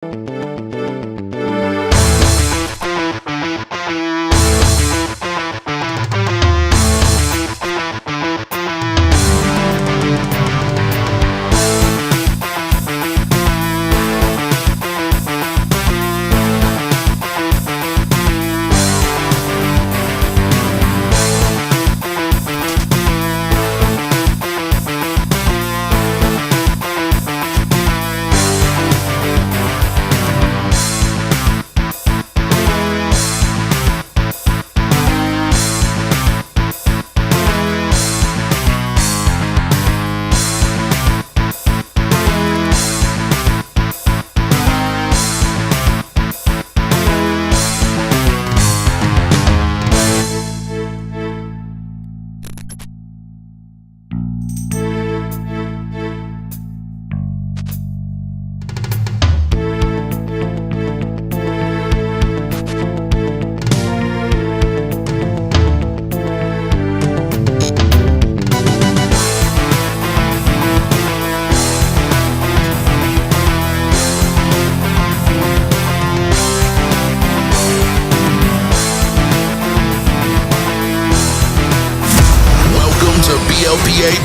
Blpa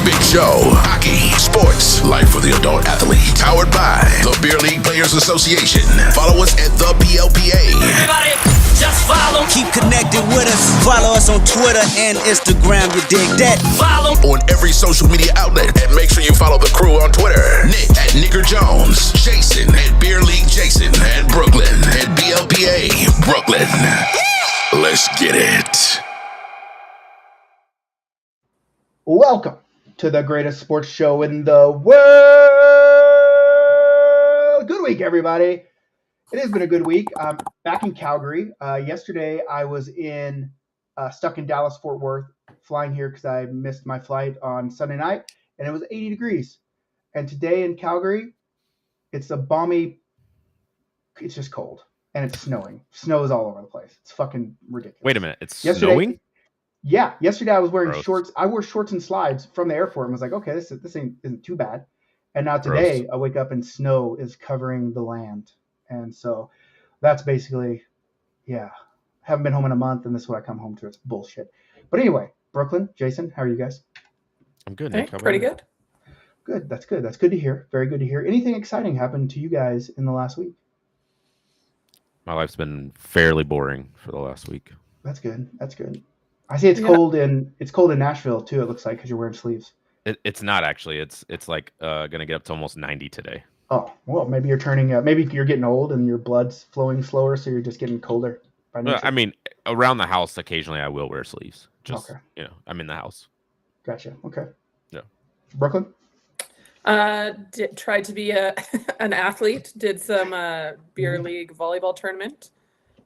Big Show. Hockey, sports, life for the adult athlete. Powered by the Beer League Players Association. Follow us at the BLPA. Everybody, just follow. Keep connected with us. Follow us on Twitter and Instagram. You dig that? Follow On every social media outlet. And make sure you follow the crew on Twitter. Nick at Nicker Jones. Jason at Beer League Jason. And Brooklyn at BLPA Brooklyn. Let's get it. Welcome to the greatest sports show in the world. Good week, everybody. It has been a good week. I'm back in Calgary. Yesterday, I was stuck in Dallas, Fort Worth, flying here because I missed my flight on Sunday night, and it was 80 degrees. And today in Calgary, it's a balmy, it's just cold, and it's snowing. Snow is all over the place. It's fucking ridiculous. Wait a minute. It's snowing? Yeah, yesterday I was wearing Gross. shorts. I wore shorts and slides from the airport and was like, okay, this isn't too bad. And now today Gross. I wake up and snow is covering the land. And so that's basically, yeah, haven't been home in a month and this is what I come home to. It's bullshit. But anyway, Brooklyn, Jason, how are you guys? I'm good, Hey, Nick. How about pretty you? good. Good. That's good. That's good to hear. Very good to hear. Anything exciting happened to you guys in the last week? My life's been fairly boring for the last week. That's good. That's good. I see it's Yeah. cold in Nashville too, it looks like, because you're wearing sleeves. It's not actually. It's like gonna get up to almost 90 today. Oh, well, maybe you're maybe you're getting old and your blood's flowing slower, so you're just getting colder by nature. I mean, around the house, occasionally I will wear sleeves. Just Okay. I'm in the house. Gotcha. Okay. Yeah. Brooklyn? Tried to be an athlete. Did some beer league volleyball tournament.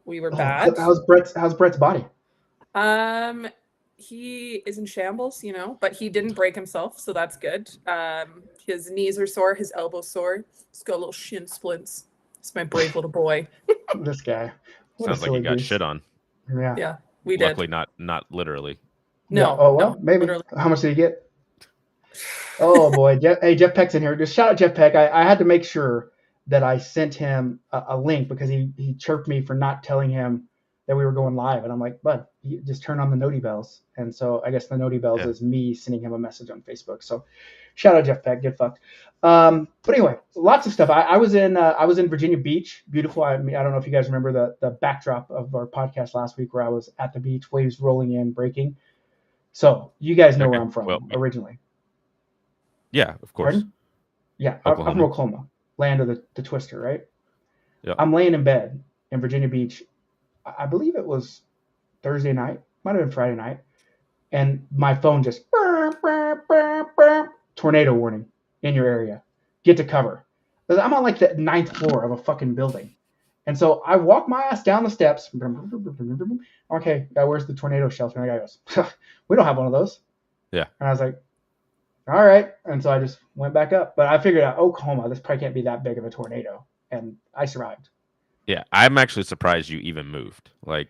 We were bad. How's Brett's body? He is in shambles, but he didn't break himself, so that's good. His knees are sore, his elbow's sore. He's got little shin splints. He's my brave little boy. This guy. What a Sounds like silly you got goose. shit on. Yeah. Yeah, we did. Luckily, not literally. No. Oh, well, no, maybe. literally. How much did he get? Oh, boy. Jeff Peck's in here. Just shout out Jeff Peck. I had to make sure that I sent him a link because he chirped me for not telling him that we were going live. And I'm like, bud, you just turn on the noti bells. And so I guess the noti bells is me sending him a message on Facebook. So shout out Jeff Peck, get fucked. But anyway, lots of stuff. I was in Virginia Beach, beautiful. I mean, I don't know if you guys remember the backdrop of our podcast last week where I was at the beach, waves rolling in, breaking. So you guys know where I'm from originally. Yeah, of course. Pardon? Yeah, I'm from Oklahoma, land of the Twister, right? Yeah. I'm laying in bed in Virginia Beach. I believe it was Thursday night, might have been Friday night, and my phone just tornado warning in your area. Get to cover. I'm on like the 9th floor of a fucking building, and so I walk my ass down the steps. Okay, where's the tornado shelter? And the guy goes, "We don't have one of those." Yeah. And I was like, all right. And so I just went back up. But I figured out Oklahoma, this probably can't be that big of a tornado. And I survived. Yeah, I'm actually surprised you even moved. Like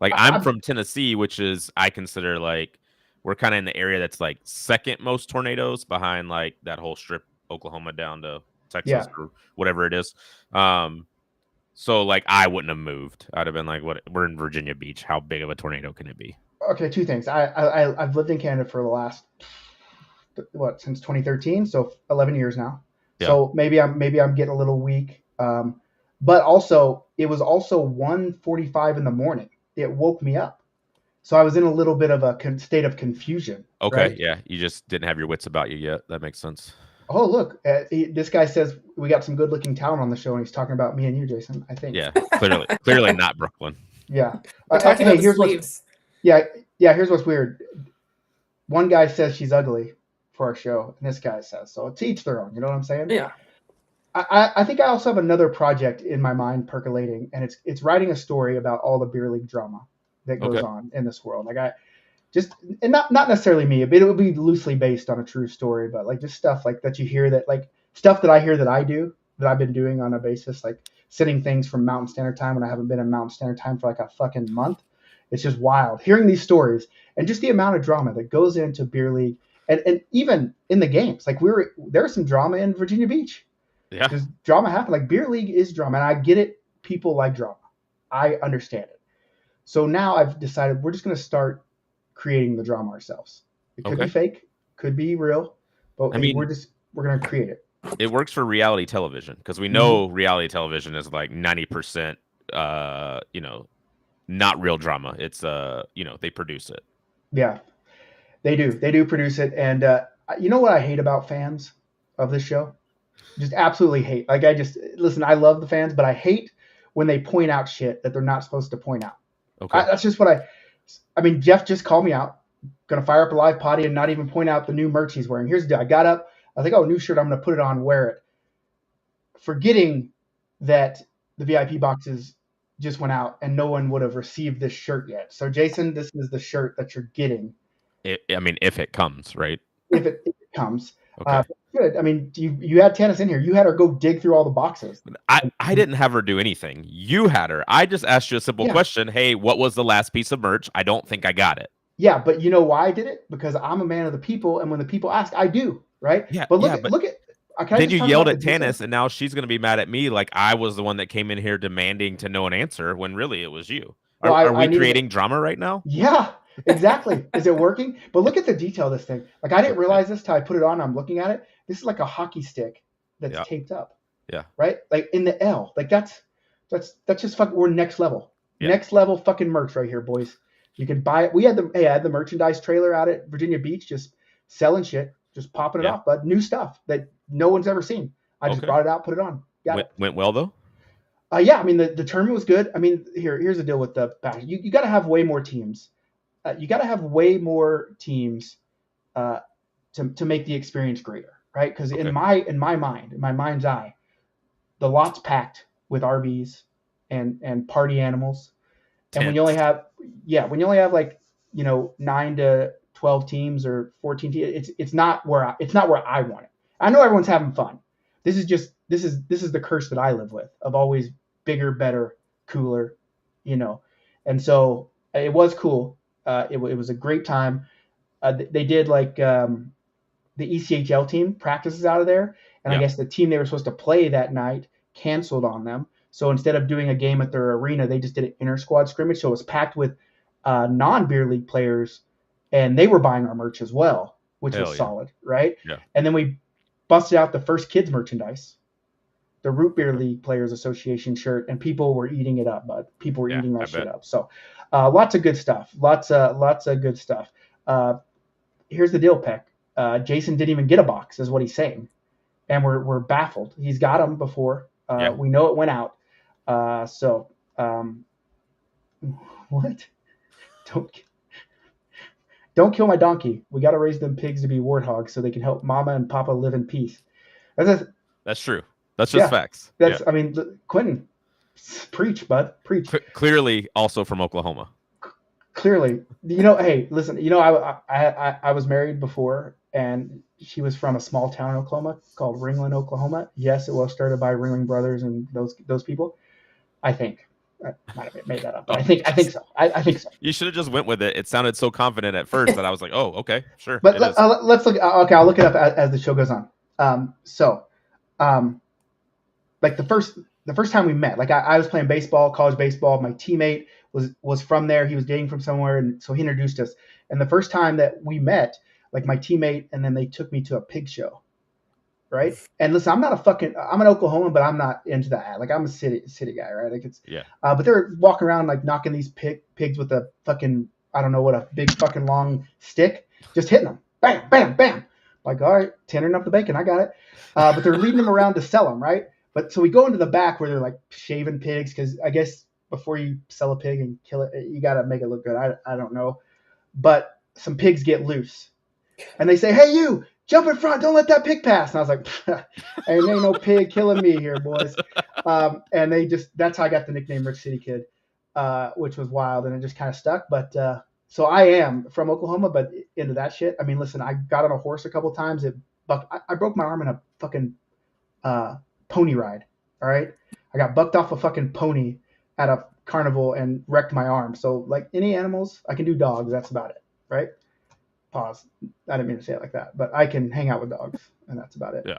I'm from Tennessee, which is I consider like we're kind of in the area that's like second most tornadoes behind like that whole strip, Oklahoma down to Texas or whatever it is. So like I wouldn't have moved. I'd have been like, "What? We're in Virginia Beach. How big of a tornado can it be?" Okay, two things. I've lived in Canada for the last since 2013, so 11 years now. Yeah. So maybe I'm getting a little weak. But also it was also 1:45 in the morning. It woke me up. So I was in a little bit of a state of confusion. Okay, right? yeah, you just didn't have your wits about you yet. That makes sense. Oh, look, this guy says we got some good-looking talent on the show, and he's talking about me and you, Jason, I think. Yeah, clearly not Brooklyn. Yeah. We're talking about the sleeves. Yeah, here's what's weird. One guy says she's ugly for our show, and this guy says so. To each their own. You know what I'm saying? Yeah. I think I also have another project in my mind percolating, and it's writing a story about all the beer league drama that goes on in this world. Like and not necessarily me, but it would be loosely based on a true story, but like just stuff like that you hear that like stuff that I hear that I do that I've been doing on a basis, like sending things from Mountain Standard Time when I haven't been in Mountain Standard Time for like a fucking month. It's just wild hearing these stories and just the amount of drama that goes into beer league and even in the games. Like there's some drama in Virginia Beach. Yeah. There's drama happen. Like beer league is drama, and I get it. People like drama. I understand it. So now I've decided we're just going to start creating the drama ourselves. It could be fake, could be real, but I mean, we're going to create it. It works for reality television because we know reality television is like 90%, not real drama. It's, they produce it. Yeah, they do. They do produce it. And you know what I hate about fans of this show? Just absolutely hate. Like listen, I love the fans, but I hate when they point out shit that they're not supposed to point out. Okay. That's just what I mean, Jeff just called me out. Going to fire up a live potty and not even point out the new merch he's wearing. Here's the deal. I got up. I was like, oh, new shirt. I'm going to put it on, wear it. Forgetting that the VIP boxes just went out and no one would have received this shirt yet. So, Jason, this is the shirt that you're getting. If it comes, right? If it comes. Okay. Good. I mean, you had Tannis in here. You had her go dig through all the boxes. I didn't have her do anything. You had her. I just asked you a simple question. Hey, what was the last piece of merch? I don't think I got it. Yeah, but you know why I did it? Because I'm a man of the people, and when the people ask, I do, right? Yeah. But look at. Then you yelled at Tannis, and now she's going to be mad at me like I was the one that came in here demanding to know an answer when really it was you. Are we creating drama right now? Yeah. Exactly. Is it working? But look at the detail of this thing. Like I didn't realize this till I put it on. I'm looking at it. This is like a hockey stick that's taped up. Yeah. Right? Like in the L. Like that's just fucking. We're next level. Yeah. Next level fucking merch right here, boys. You can buy it. I had the merchandise trailer out at Virginia Beach, just selling shit, just popping it off, but new stuff that no one's ever seen. I just brought it out, put it on. Went well though. Yeah. I mean the tournament was good. I mean here's the deal with the back. You got to have way more teams. You got to have way more teams to make the experience greater, right? Because in my mind's eye, the lot's packed with RVs and party animals, and when you only have like 9 to 12 teams or 14 teams, it's not where I want it. I know everyone's having fun. This is the curse that I live with of always bigger, better, cooler, and so it was cool. It was a great time. They did like the ECHL team practices out of there. And I guess the team they were supposed to play that night canceled on them. So instead of doing a game at their arena, they just did an inter-squad scrimmage. So it was packed with non-beer league players, and they were buying our merch as well, which was solid, right? Yeah. And then we busted out the first kids merchandise, the Root Beer League Players Association shirt, and people were eating it up, bud. People were eating that shit up. So lots of good stuff. Lots of good stuff. Here's the deal, Peck. Jason didn't even get a box, is what he's saying, and we're baffled. He's got them before. We know it went out. What? Don't kill my donkey. We got to raise them pigs to be warthogs so they can help Mama and Papa live in peace. That's true. That's just facts. I mean, Quentin, preach, bud, preach. Clearly, also from Oklahoma. Clearly, hey, listen, I was married before, and she was from a small town in Oklahoma called Ringling, Oklahoma. Yes, it was started by Ringling Brothers and those people. I think I might have made that up, but I think so. I think so. You should have just went with it. It sounded so confident at first that I was like, oh, okay, sure. But let's look. Okay, I'll look it up as the show goes on. Like the the first time we met, like I was playing baseball, college baseball. My teammate was from there. He was dating from somewhere, and so he introduced us. And the first time that we met, like my teammate, and then they took me to a pig show, right? And listen, I'm an Oklahoman, but I'm not into that. Like I'm a city guy, right? Like it's but they're walking around like knocking these pigs with a fucking, I don't know what, a big fucking long stick, just hitting them, bam, bam, bam. Like, all right, tendering up the bacon, I got it. But they're leading them around to sell them, right? But so we go into the back where they're like shaving pigs, because I guess before you sell a pig and kill it, you got to make it look good. I don't know. But some pigs get loose. And they say, hey, you, jump in front. Don't let that pig pass. And I was like, ain't no pig killing me here, boys. And that's how I got the nickname Rich City Kid, which was wild. And it just kind of stuck. But so I am from Oklahoma, but into that shit. I mean, listen, I got on a horse a couple times. I broke my arm in a fucking pony ride. All right. I got bucked off a fucking pony at a carnival and wrecked my arm. So like any animals, I can do dogs. That's about it. Right. Pause. I didn't mean to say it like that, but I can hang out with dogs, and that's about it. Yeah.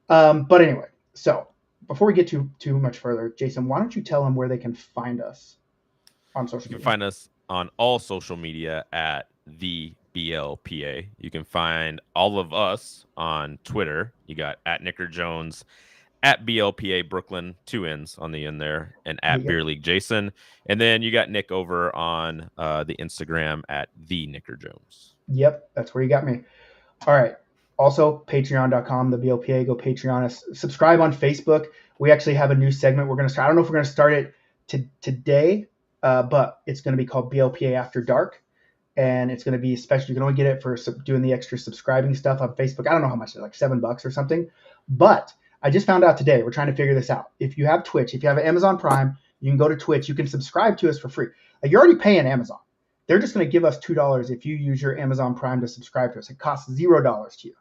But anyway, so before we get too much further, Jason, why don't you tell them where they can find us on social media? You can find us on all social media at the BLPA. You can find all of us on Twitter. You got at Nicker Jones, at BLPA Brooklyn, 2 N's on the end there, and at Beer League Jason. And then you got Nick over on the Instagram at the Nicker Jones. Yep, that's where you got me. All right. Also, patreon.com, the BLPA, go Patreon us. Subscribe on Facebook. We actually have a new segment we're going to start. I don't know if we're going to start it today, but it's going to be called BLPA After Dark. And it's going to be special. You can only get it for doing the extra subscribing stuff on Facebook. I don't know how much, like $7 or something. But I just found out today, we're trying to figure this out. If you have Twitch, if you have Amazon Prime, you can go to Twitch. You can subscribe to us for free. Like, you're already paying Amazon. They're just going to give us $2 if you use your Amazon Prime to subscribe to us. It costs $0 to you,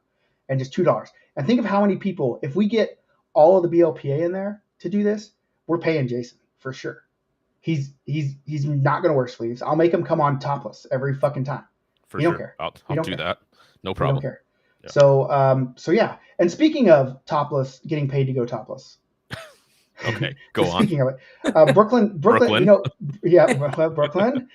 and just $2. And think of how many people, if we get all of the BLPA in there to do this, we're paying Jason for sure. He's not going to wear sleeves. I'll make him come on topless every fucking time. For he sure. Don't care. I'll do that. No problem. He don't care. Yeah. So yeah. And speaking of topless, getting paid to go topless. Okay, go on. Speaking of it, Brooklyn, you know, Brooklyn.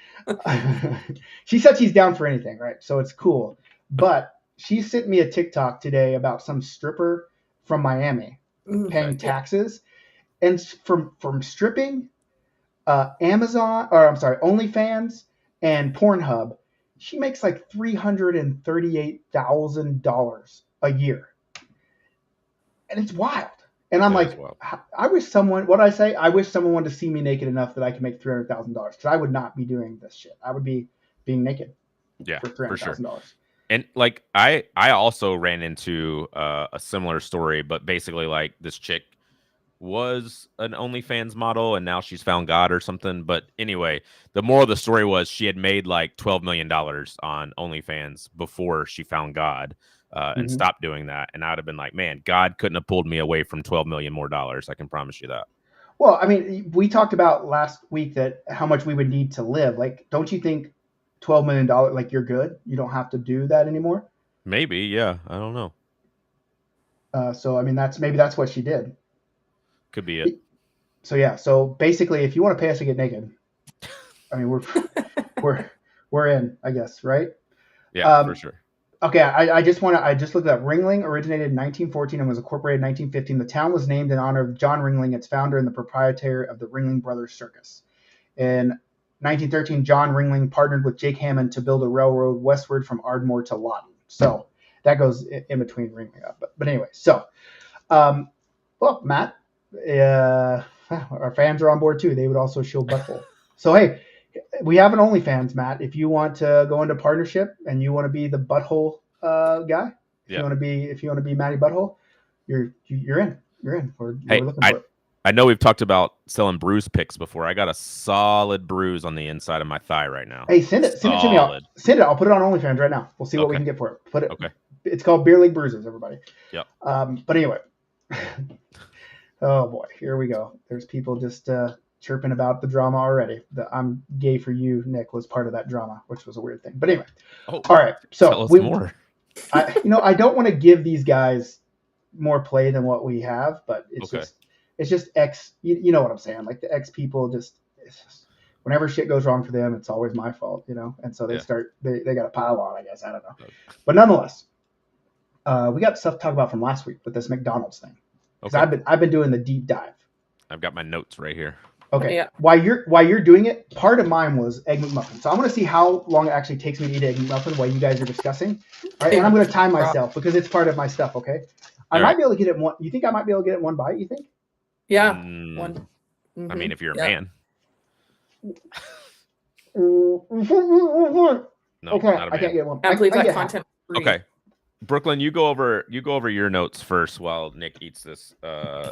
She said she's down for anything, right? So it's cool. But she sent me a TikTok today about some stripper from Miami paying taxes, and from stripping, OnlyFans and Pornhub, she makes like $338,000 a year, and it's wild. And I'm like, I wish someone, what I say, I wish someone wanted to see me naked enough that I could make $300,000, because I would not be doing this shit. I would be being naked for $300,000. Sure. And like, I also ran into a similar story, but basically like this chick was an OnlyFans model and now she's found God or something. But anyway, the moral of the story was she had made like $12 million on OnlyFans before she found God. And stopped doing that. And I'd have been like, man, God couldn't have pulled me away from $12 million more. I can promise you that. Well, I mean, we talked about last week that how much we would need to live. Like, don't you think $12 million, like, you're good? You don't have to do that anymore? Maybe, yeah. I don't know. So, I mean, maybe that's what she did. Could be it. So, yeah. So basically, if you want to pay us to get naked, I mean, we're in, I guess, right? Yeah, for sure. Okay, I just looked at Ringling, originated in 1914 and was incorporated in 1915. The town was named in honor of John Ringling, its founder and the proprietor of the Ringling Brothers Circus. In 1913, John Ringling partnered with Jake Hammond to build a railroad westward from Ardmore to Lawton. So that goes in between Ringling up. But anyway, so, well, Matt, our fans are on board too. They would also show butthole. So, hey, we have an OnlyFans, Matt. If you want to go into partnership and you want to be the butthole guy, if you want to be Matty Butthole, you're in. We're looking for it. I know we've talked about selling bruise pics before. I got a solid bruise on the inside of my thigh right now. Hey, send it to me. I'll put it on OnlyFans right now. We'll see what we can get for it. Put it. Okay. It's called Beer League Bruises, everybody. Yep. But anyway, oh boy, here we go. There's people just chirping about the drama already. The I'm gay for you, Nick, was part of that drama, which was a weird thing. But anyway, all right. So tell us more. I don't want to give these guys more play than what we have, but it's just it's just ex. You know what I'm saying? Like the ex people just, it's just whenever shit goes wrong for them, it's always my fault, you know. And so they start they got a pile on, I guess. I don't know, but nonetheless, we got stuff to talk about from last week with this McDonald's thing. Because I've been doing the deep dive. I've got my notes right here. Okay. Yeah. While you're doing it, part of mine was Egg McMuffin. So I'm going to see how long it actually takes me to eat Egg McMuffin while you guys are discussing. All right, and I'm going to time myself because it's part of my stuff. Okay. I might be able to get it one. You think I might be able to get it one bite? You think? Yeah. One. Mm-hmm. I mean, if you're a man. No, okay, I can't get one. I believe that content. Okay. Brooklyn, you go over your notes first while Nick eats this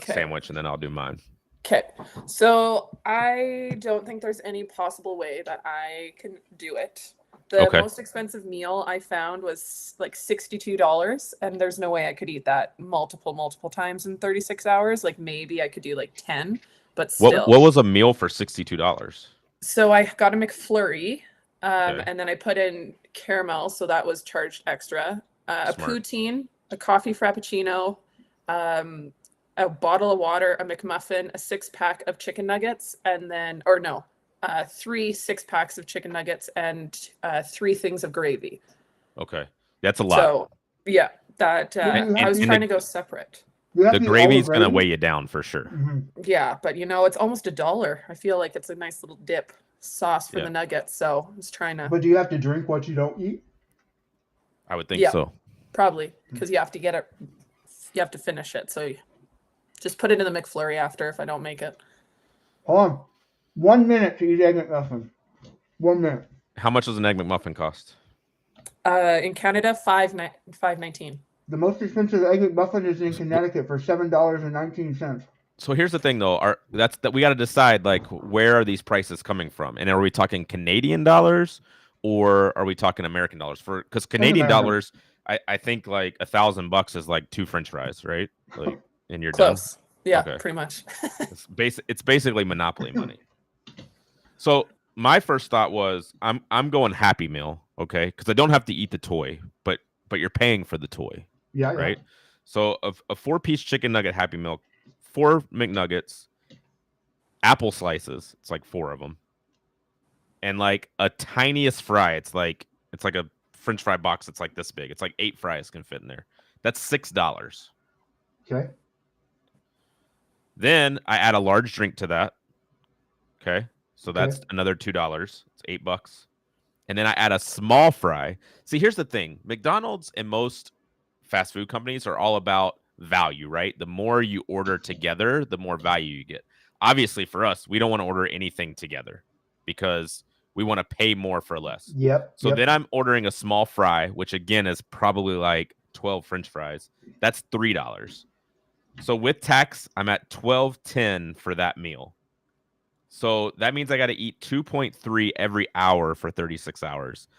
sandwich, and then I'll do mine. Okay, so I don't think there's any possible way that I can do it. The most expensive meal I found was like $62, and there's no way I could eat that multiple times in 36 hours. Like maybe I could do like 10, but still. What was a meal for $62? So I got a McFlurry, and then I put in caramel, so that was charged extra. A poutine, a coffee frappuccino, a bottle of water, a McMuffin, a 6-pack of chicken nuggets, and then, 3 6-packs of chicken nuggets and 3 things of gravy. Okay, that's a lot. So yeah, that I was trying to go separate. The gravy's gonna weigh you down for sure. Mm-hmm. Yeah, but it's almost $1. I feel like it's a nice little dip sauce for the nuggets. So I was trying to. But do you have to drink what you don't eat? I would think so. Probably, because you have to get it. You have to finish it. So just put it in the McFlurry after if I don't make it. Hold on. 1 minute to eat Egg McMuffin. 1 minute. How much does an Egg McMuffin cost? In Canada, $5.19. The most expensive Egg McMuffin is in Connecticut for $7.19. So here's the thing, though. We got to decide like where are these prices coming from, and are we talking Canadian dollars or are we talking American dollars? Because Canadian dollars, I think like $1,000 is like 2 French fries, right? Like, and you're close. Done. Yeah, pretty much. It's basically Monopoly money. So my first thought was I'm going Happy Meal, okay? Because I don't have to eat the toy, but you're paying for the toy. Yeah. Right. So a 4-piece chicken nugget Happy Meal, 4 McNuggets, apple slices. It's like 4 of them, and like a tiniest fry. It's like a French fry box. It's like this big. It's like 8 fries can fit in there. That's $6. Okay. Then I add a large drink to that. Okay. So that's another $2. It's $8. And then I add a small fry. See, here's the thing. McDonald's and most fast food companies are all about value, right? The more you order together, the more value you get. Obviously, for us, we don't want to order anything together because we want to pay more for less. Yep. So then I'm ordering a small fry, which again is probably like 12 French fries. That's $3. So with tax, I'm at $12.10 for that meal. So that means I got to eat 2.3 every hour for 36 hours.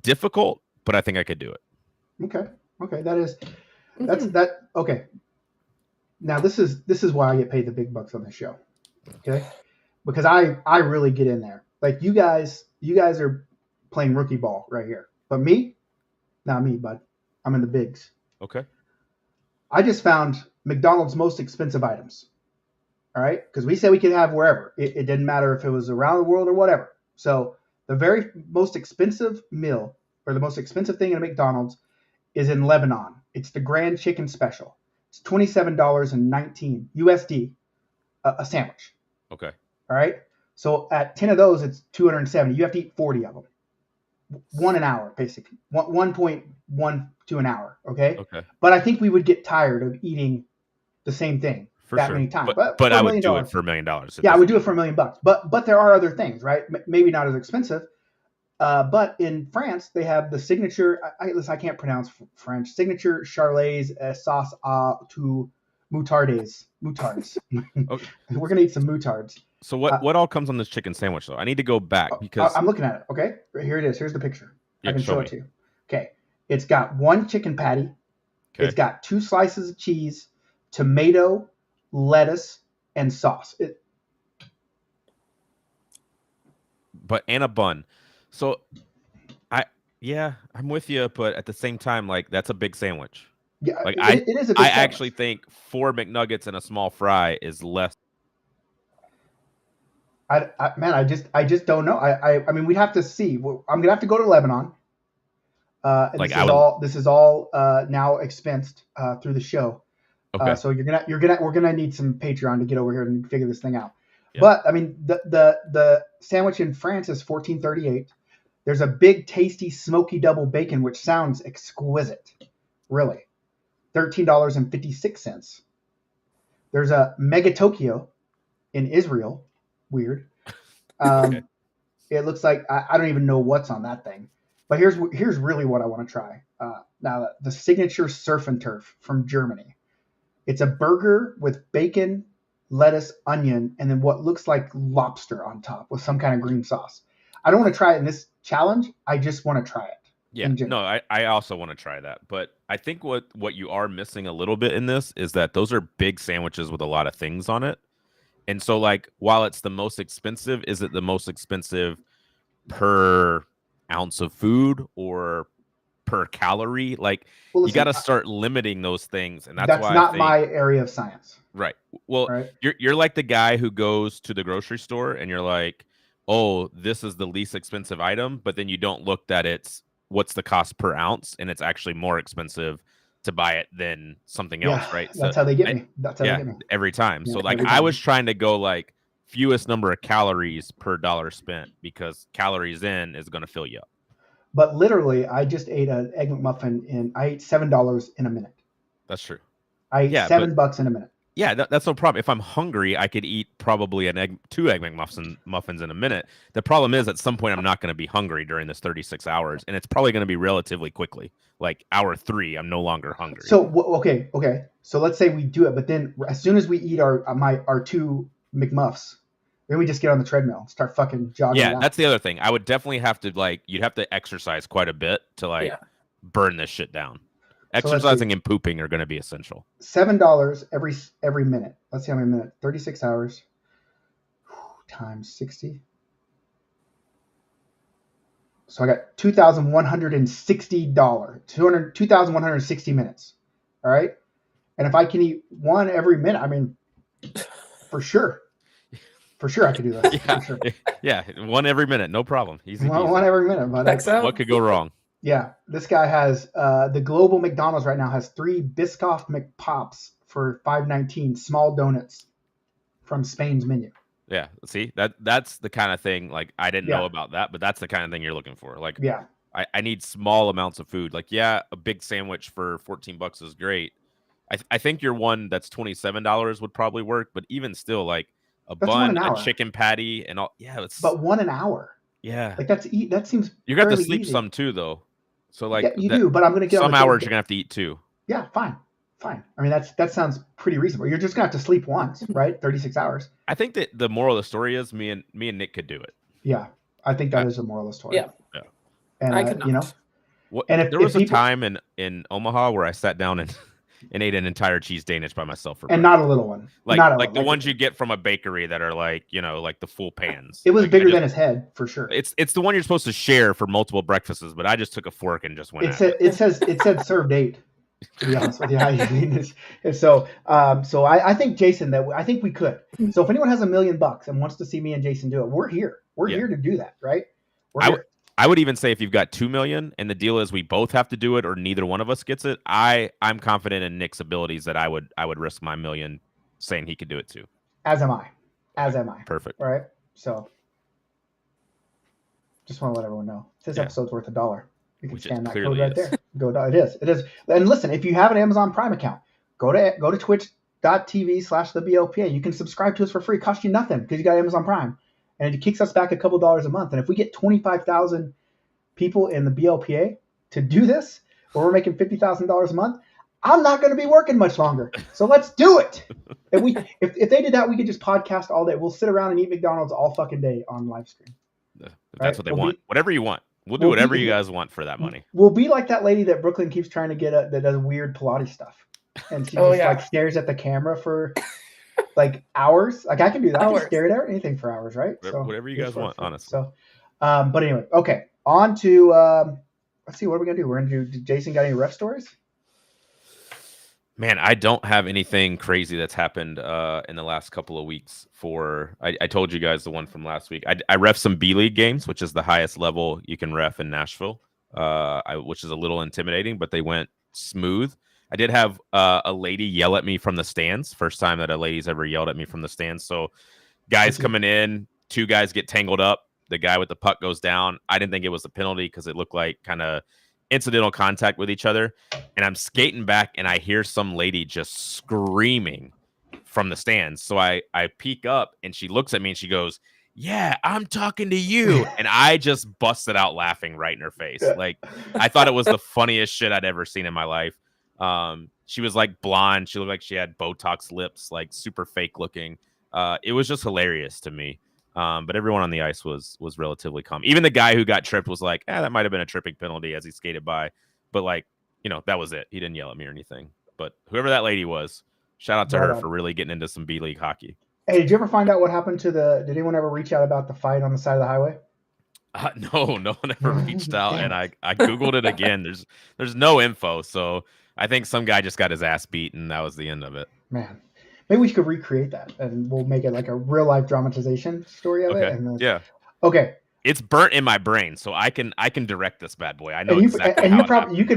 Difficult, but I think I could do it. Okay. Okay. Now this is why I get paid the big bucks on the show. Okay. Because I really get in there. Like you guys are playing rookie ball right here. But me, not me, bud. I'm in the bigs. Okay. I just found McDonald's most expensive items. All right. Because we said we could have wherever. It didn't matter if it was around the world or whatever. So the very most expensive meal or the most expensive thing in a McDonald's is in Lebanon. It's the Grand Chicken Special. It's $27.19 USD a sandwich. Okay. All right. So at 10 of those, it's 270. You have to eat 40 of them. 1 an hour, basically. 1.12 an hour. Okay. But I think we would get tired of eating the same thing many times. But I would do it for $1 million. Yeah, I would do it for $1 million. But there are other things, right? Maybe not as expensive. But in France, they have the signature. I can't pronounce French. Signature Charlaise sauce to moutardes. Okay. We're gonna eat some moutardes. So what all comes on this chicken sandwich though? I need to go back because I'm looking at it. Okay, here it is. Here's the picture. I can show it to you. Okay, it's got 1 chicken patty. Okay. It's got 2 slices of cheese, tomato, lettuce, and sauce. And a bun. So I'm with you, but at the same time, like that's a big sandwich. Yeah, Like it is a good I sandwich. actually think 4 McNuggets and a small fry is less. Man, I just don't know. I mean, we'd have to see. I'm gonna have to go to Lebanon. And Like this is all now expensed through the show. okay. So we're gonna need some Patreon to get over here and figure this thing out. Yeah. But I mean, the sandwich in France is $14.38. There's a big, tasty, smoky double bacon, which sounds exquisite. Really, $13.56. There's a Mega Tokyo in Israel. Weird. Okay. It looks like I don't even know what's on that thing. But here's really what I want to try. Now the signature surf and turf from Germany. It's a burger with bacon, lettuce, onion, and then what looks like lobster on top with some kind of green sauce. I don't want to try it in this challenge. I just want to try it. Yeah, no, I also want to try that. But I think what you are missing a little bit in this is that those are big sandwiches with a lot of things on it. And so, like, while it's the most expensive, is it the most expensive per ounce of food or per calorie? Like, well, you got to start limiting those things. And that's why not my area of science. Right. Well, right? You're like the guy who goes to the grocery store and you're like, oh, this is the least expensive item. But then you don't look that it's what's the cost per ounce. And it's actually more expensive to buy it than something else, right? That's how they get me. That's how they get me. Every time. Yeah, so like I was trying to go like fewest number of calories per dollar spent because calories in is going to fill you up. But literally, I just ate an egg McMuffin I ate $7 in a minute. That's true. I ate $7 in a minute. Yeah, that's no problem. If I'm hungry, I could eat probably two egg muffins in a minute. The problem is, at some point, I'm not going to be hungry during this 36 hours, and it's probably going to be relatively quickly. Like hour 3, I'm no longer hungry. So okay. So let's say we do it, but then as soon as we eat our 2 McMuffs, then we just get on the treadmill, and start fucking jogging. Yeah, that's the other thing. I would definitely have to you'd have to exercise quite a bit to burn this shit down. Exercising and pooping are going to be essential. $7 every minute. Let's see how many minutes. 36 hours times 60. So I got $2,160. 2,160 minutes. All right. And if I can eat one every minute, I mean, for sure I could do that. Yeah, for sure. Yeah, one every minute, no problem. Easy. One every minute. But what could go wrong? Yeah, this guy has the global McDonald's right now has 3 Biscoff McPops for $5.19, small donuts from Spain's menu. Yeah, see that's the kind of thing. Like I didn't know about that, but that's the kind of thing you're looking for. Like, I need small amounts of food. Like, a big sandwich for $14 is great. I think your one that's $27 would probably work, but even still, like that's bun, a chicken patty, and all. Yeah, but one an hour. Yeah, like that seems. You got to sleep some too, though. So like you do, but I'm gonna get some hours. You're gonna have to eat too. Yeah, fine. I mean that sounds pretty reasonable. You're just gonna have to sleep once, right? 36 hours. I think that the moral of the story is me and Nick could do it. Yeah, I think that is the moral of the story. Yeah. And I could not. And there was a time in Omaha where I sat down and ate an entire cheese Danish by myself for breakfast. Not a little one. Like the ones you get from a bakery that are like the full pans. It was bigger than his head for sure. It's the one you're supposed to share for multiple breakfasts, but I just took a fork and just went. It said served 8. To be honest with you, and so I think Jason I think we could. So if anyone has $1 million and wants to see me and Jason do it, we're here. We're here to do that, right? I would even say if you've got 2 million and the deal is we both have to do it or neither one of us gets it, I'm confident in Nick's abilities that I would risk my $1 million saying he could do it too. As am I. Perfect. All right. So just want to let everyone know this episode's worth $1. You can scan that code right there. Go. It is. And listen, if you have an Amazon Prime account, go to twitch.tv/theblpa. You can subscribe to us for free. It costs you nothing because you got Amazon Prime. And it kicks us back a couple dollars a month. And if we get 25,000 people in the BLPA to do this, or we're making $50,000 a month, I'm not going to be working much longer. So let's do it. If they did that, we could just podcast all day. We'll sit around and eat McDonald's all fucking day on live stream. If that's what they want. Whatever you want. We'll do whatever you guys want for that money. We'll be like that lady that Brooklyn keeps trying to get that does weird Pilates stuff. And she like stares at the camera for like hours. Like I can do that. I can stare at anything for hours, right? So whatever you guys want, honestly. So, but anyway, okay. On to let's see, what are we gonna do? We're gonna do. Jason got any ref stories? Man, I don't have anything crazy that's happened in the last couple of weeks. I told you guys the one from last week. I ref some B League games, which is the highest level you can ref in Nashville, which is a little intimidating, but they went smooth. I did have a lady yell at me from the stands. First time that a lady's ever yelled at me from the stands. So guys coming in, 2 guys get tangled up. The guy with the puck goes down. I didn't think it was a penalty because it looked like kind of incidental contact with each other. And I'm skating back and I hear some lady just screaming from the stands. So I peek up and she looks at me and she goes, "Yeah, I'm talking to you." And I just busted out laughing right in her face. Like, I thought it was the funniest shit I'd ever seen in my life. She was like blonde. She looked like she had Botox lips, like super fake looking. It was just hilarious to me. But everyone on the ice was relatively calm. Even the guy who got tripped was like, that might have been a tripping penalty as he skated by. But like, that was it. He didn't yell at me or anything. But whoever that lady was, shout out to her for really getting into some B League hockey. Hey, did you ever find out what happened to did anyone ever reach out about the fight on the side of the highway? No one ever reached out. And I Googled it again. There's no info. So I think some guy just got his ass beat and that was the end of it. Man. Maybe we could recreate that and we'll make it like a real life dramatization story of it. And yeah. Okay. It's burnt in my brain, so I can direct this bad boy. I know exactly. And you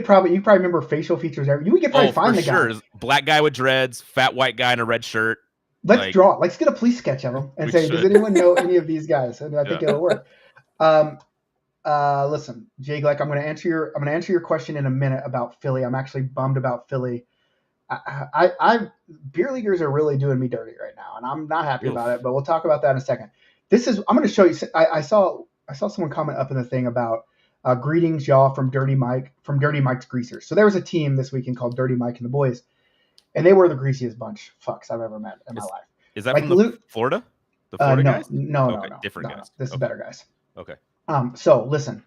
probably remember facial features. We could probably find the guy. Black guy with dreads, fat white guy in a red shirt. Let's draw. Let's get a police sketch of him and say, does anyone know any of these guys? And I think it'll work. Listen, Jay Gleck, I'm going to answer your question in a minute about Philly. I'm actually bummed about Philly. Beer leaguers are really doing me dirty right now, and I'm not happy about it. But we'll talk about that in a second. I'm going to show you. I saw someone comment up in the thing about greetings, y'all, from Dirty Mike's Greasers. So there was a team this weekend called Dirty Mike and the Boys, and they were the greasiest bunch of fucks I've ever met in my life. Is that like from Florida? The Florida guys? No. Different guys. This is better guys. Okay. So listen,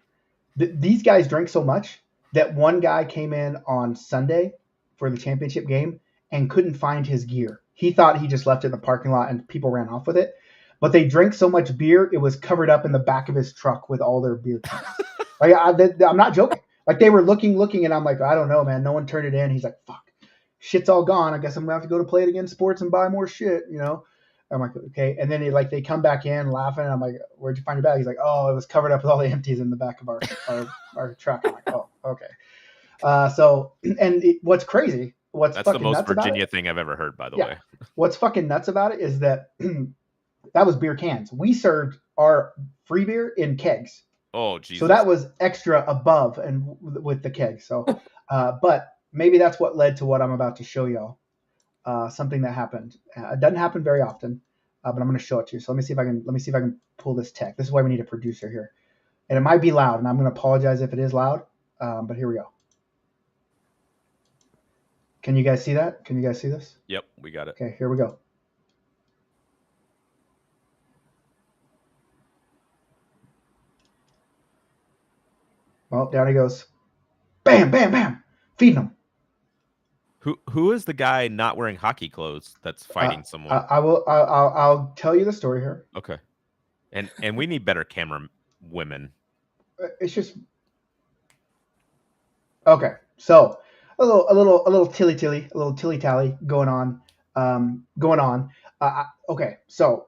these guys drink so much that one guy came in on Sunday for the championship game and couldn't find his gear. He thought he just left it in the parking lot and people ran off with it. But they drank so much beer, it was covered up in the back of his truck with all their beer cans. I'm not joking. Like they were looking, and I'm like, I don't know, man. No one turned it in. He's like, fuck, shit's all gone. I guess I'm gonna have to go to Play It Again Sports and buy more shit, I'm like, okay. And then they come back in laughing. And I'm like, where'd you find your bag? He's like, oh, it was covered up with all the empties in the back of our truck. I'm like, oh, okay. What's crazy, that's the most Virginia thing I've ever heard, by the way. What's fucking nuts about it is that that was beer cans. We served our free beer in kegs. Oh, Jesus. So that was extra above and with the kegs. So, but maybe that's what led to what I'm about to show y'all. Something that happened. It doesn't happen very often, but I'm going to show it to you. So let me see if I can pull this tech. This is why we need a producer here, and it might be loud, and I'm going to apologize if it is loud. But here we go. Can you guys see that? Can you guys see this? Yep, we got it. Okay, here we go. Well, down he goes. Bam, bam, bam. Feeding him. Who is the guy not wearing hockey clothes that's fighting someone? I'll tell you the story here. Okay. And we need better camera women. It's just okay. So a little tilly tally going on. Okay, so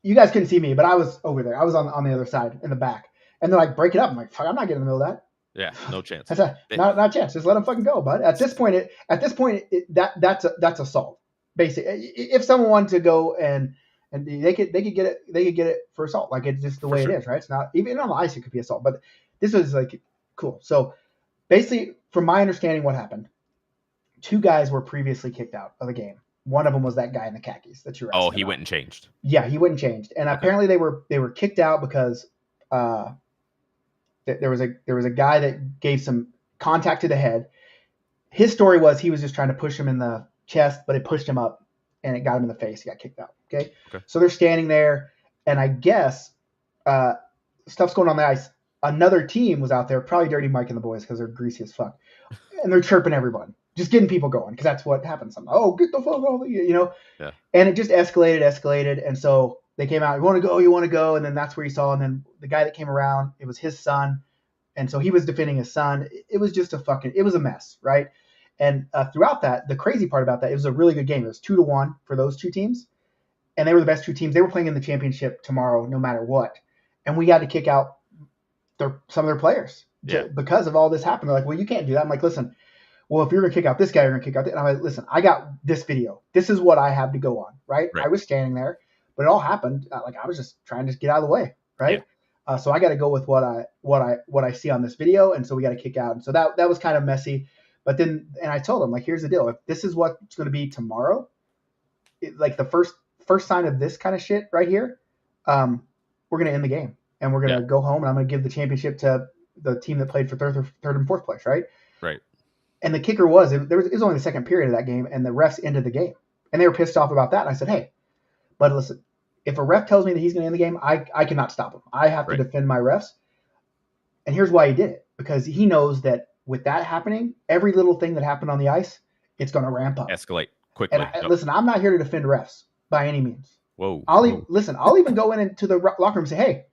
you guys couldn't see me, but I was over there. I was on the other side in the back, and they're like, break it up. I'm like, fuck, I'm not getting in the middle of that. Yeah, no chance. Not a chance. Just let them fucking go, bud. At this point, that's assault. Basically, if someone wanted to go and they could get it for assault. Like it's just the way it is, right? It's not even on the ice. It could be assault, but this was like cool. So basically, from my understanding, what happened? 2 guys were previously kicked out of the game. One of them was that guy in the khakis that you were. Oh, he went and changed. Yeah, he went and changed, and apparently they were kicked out because there was a guy that gave some contact to the head. His story was he was just trying to push him in the chest, but it pushed him up and it got him in the face. He got kicked out. Okay. So they're standing there, and I guess stuff's going on the ice. Another team was out there, probably Dirty Mike and the Boys, because they're greasy as fuck, and they're chirping everyone, just getting people going, because that's what happens. Sometimes. Oh, get the fuck off, Yeah. And it just escalated, and so they came out. You want to go, and then that's where you saw. And then the guy that came around, it was his son, and so he was defending his son. It was just it was a mess, right? And throughout that, the crazy part about that, it was a really good game. It was 2-1 for those two teams, and they were the best two teams. They were playing in the championship tomorrow, no matter what. And we had to kick out some of their players because of all this happened. They're like, well, you can't do that. I'm like, listen, well, if you're going to kick out this guy, you're going to kick out this. And I'm like, listen, I got this video. This is what I have to go on, right? I was standing there, but it all happened. Like I was just trying to get out of the way, right? Yeah. So I got to go with what I see on this video, and so we got to kick out. And so that was kind of messy. But then, and I told him, like, here's the deal. If this is what's going to be tomorrow, like the first sign of this kind of shit right here, we're going to end the game. And we're going to go home, and I'm going to give the championship to the team that played for third and fourth place, right? Right. And the kicker was, it was only the second period of that game, and the refs ended the game. And they were pissed off about that. And I said, hey, but listen, if a ref tells me that he's going to end the game, I cannot stop him. I have to defend my refs. And here's why he did it. Because he knows that with that happening, every little thing that happened on the ice, it's going to ramp up. Escalate quickly. And listen, I'm not here to defend refs by any means. Whoa. I'll even go into the locker room and say, hey,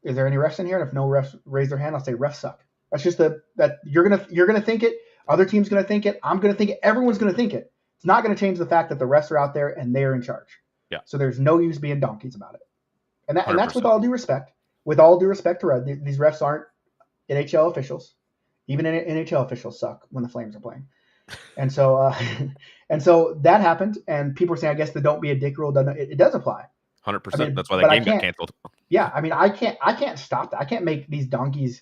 is there any refs in here? And if no refs raise their hand, I'll say refs suck. That's just that you're gonna think it. Other team's gonna think it. I'm gonna think it. Everyone's gonna think it. It's not gonna change the fact that the refs are out there and they're in charge. Yeah. So there's no use being donkeys about it. And that's with all due respect. With all due respect to these refs aren't NHL officials. Even NHL officials suck when the Flames are playing. And so that happened. And people are saying, I guess the don't be a dick rule doesn't. It does apply. 100%. I mean, that's why that game got canceled. Yeah, I mean, I can't stop that. I can't make these donkeys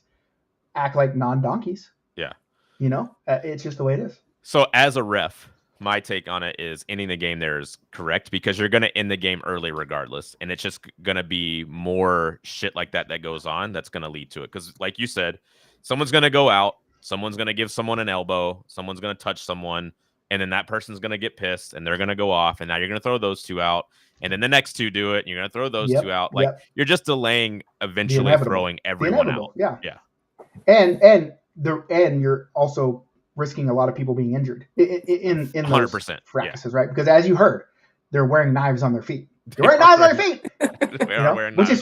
act like non-donkeys. Yeah. You know, it's just the way it is. So as a ref, my take on it is ending the game there is correct because you're going to end the game early regardless. And it's just going to be more shit like that goes on that's going to lead to it. Because like you said, someone's going to go out. Someone's going to give someone an elbow. Someone's going to touch someone. And then that person's going to get pissed and they're going to go off. And now you're going to throw those two out. And then the next two do it. And you're going to throw those two out. Like you're just delaying eventually throwing everyone out. Yeah. Yeah. And you're also risking a lot of people being injured in those 100%, practices, right? Because as you heard, they're wearing knives on their feet. They're wearing knives on their feet. Which is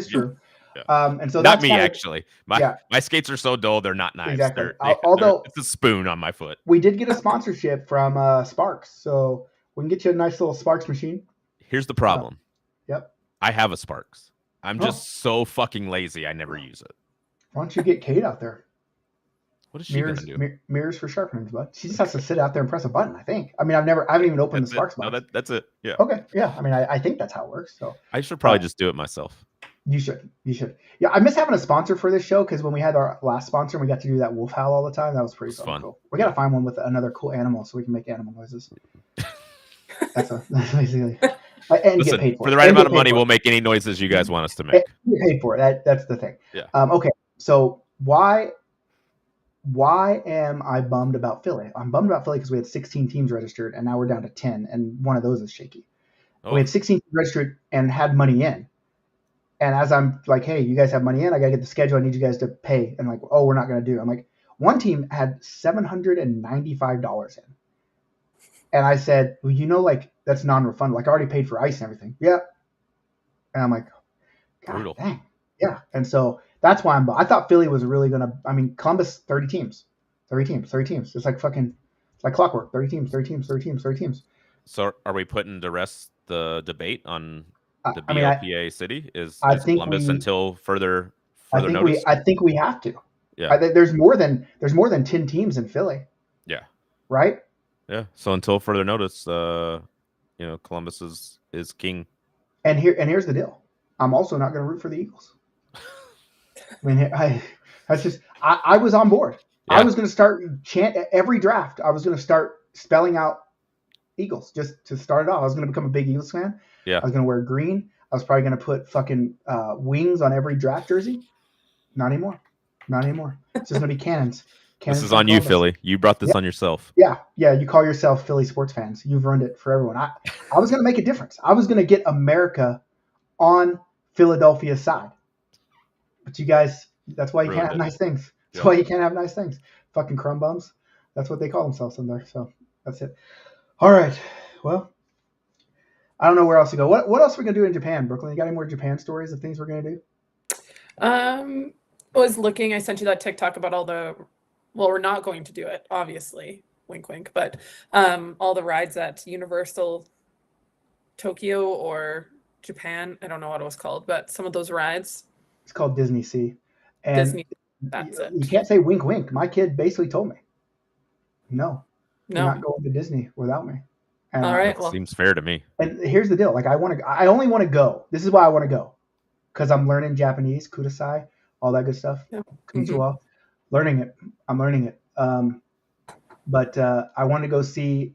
true. Yeah. And so not me actually. My skates are so dull; they're not knives. Exactly. Although it's a spoon on my foot. We did get a sponsorship from Sparks, so we can get you a nice little Sparks machine. Here's the problem. Yep. I have a Sparks. I'm just so fucking lazy. I never use it. Why don't you get Kate out there? What is she gonna do? Mirrors for sharpeners, bud. She just has to sit out there and press a button. I think. I mean, I haven't even opened the Sparks button. No, that's it. Yeah. Okay. Yeah. I mean, I think that's how it works. So I should probably just do it myself. You should. Yeah, I miss having a sponsor for this show because when we had our last sponsor, we got to do that wolf howl all the time. That was pretty fun. Cool. We got to find one with another cool animal so we can make animal noises. That's basically. And listen, get paid for the right amount of money, we'll make any noises you guys want us to make. Get paid for it. That's the thing. Yeah. Okay. So why am I bummed about Philly? I'm bummed about Philly because we had 16 teams registered and now we're down to 10, and one of those is shaky. Oh. We had 16 teams registered and had money in. And as I'm like, hey, you guys have money in, I got to get the schedule. I need you guys to pay. And like, oh, we're not going to do it. I'm like, one team had $795 in. And I said, well, like that's non-refundable. Like I already paid for ice and everything. Yeah. And I'm like, God, brutal. Dang. Yeah. And so that's why I thought Philly was really going to, Columbus, 30 teams. It's like clockwork, 30 teams. So are we putting to rest the debate on the BLPA city? Is Columbus until further notice? I think we have to. Yeah. There's more than 10 teams in Philly. Yeah. Right? Yeah. So until further notice, Columbus is king. And here's the deal. I'm also not going to root for the Eagles. I was on board. Yeah. I was going to start chant every draft. I was going to start spelling out Eagles just to start it off. I was going to become a big Eagles fan. Yeah. I was going to wear green. I was probably going to put fucking wings on every draft jersey. Not anymore. It's just going to be cannons. This is on you, Philly. You brought this on yourself. Yeah. You call yourself Philly sports fans. You've ruined it for everyone. I was going to make a difference. I was going to get America on Philadelphia's side. But you guys, that's why you can't have nice things. That's why you can't have nice things. Fucking crumb bums. That's what they call themselves in there. So that's it. All right. Well, I don't know where else to go. What else are we going to do in Japan, Brooklyn? You got any more Japan stories of things we're going to do? I was looking. I sent you that TikTok about we're not going to do it, obviously. wink, wink, but all the rides at Universal Tokyo or Japan, I don't know what it was called, but some of those rides. It's called Disney Sea. And Disney, that's you it. can't say wink, wink. My kid basically told me, no, you're No. not going to Disney without me. And All right. That seems fair to me. And here's the deal. Like, I only want to go. This is why I want to go. Because I'm learning Japanese, kudasai, all that good stuff. Yeah. Konnichiwa. Learning it. I'm learning it. But I want to go see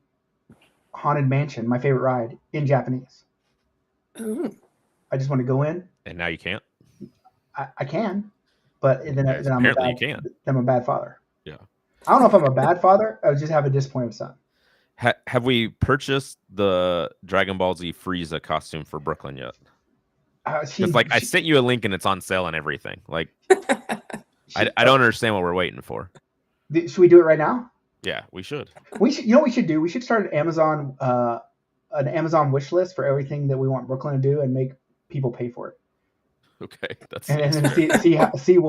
Haunted Mansion, my favorite ride, in Japanese. Ooh. I just want to go in. And now you can't? I can, but then I'm a bad father. Yeah. I don't know if I'm a bad father. I just have a disappointed son. Have we purchased the Dragon Ball Z Frieza costume for Brooklyn yet? Because I sent you a link and it's on sale and everything. Like, I don't understand what we're waiting for. Should we do it right now? Yeah, we should. We should. You know what we should do? We should start an Amazon wish list for everything that we want Brooklyn to do and make people pay for it. Okay, that's and then see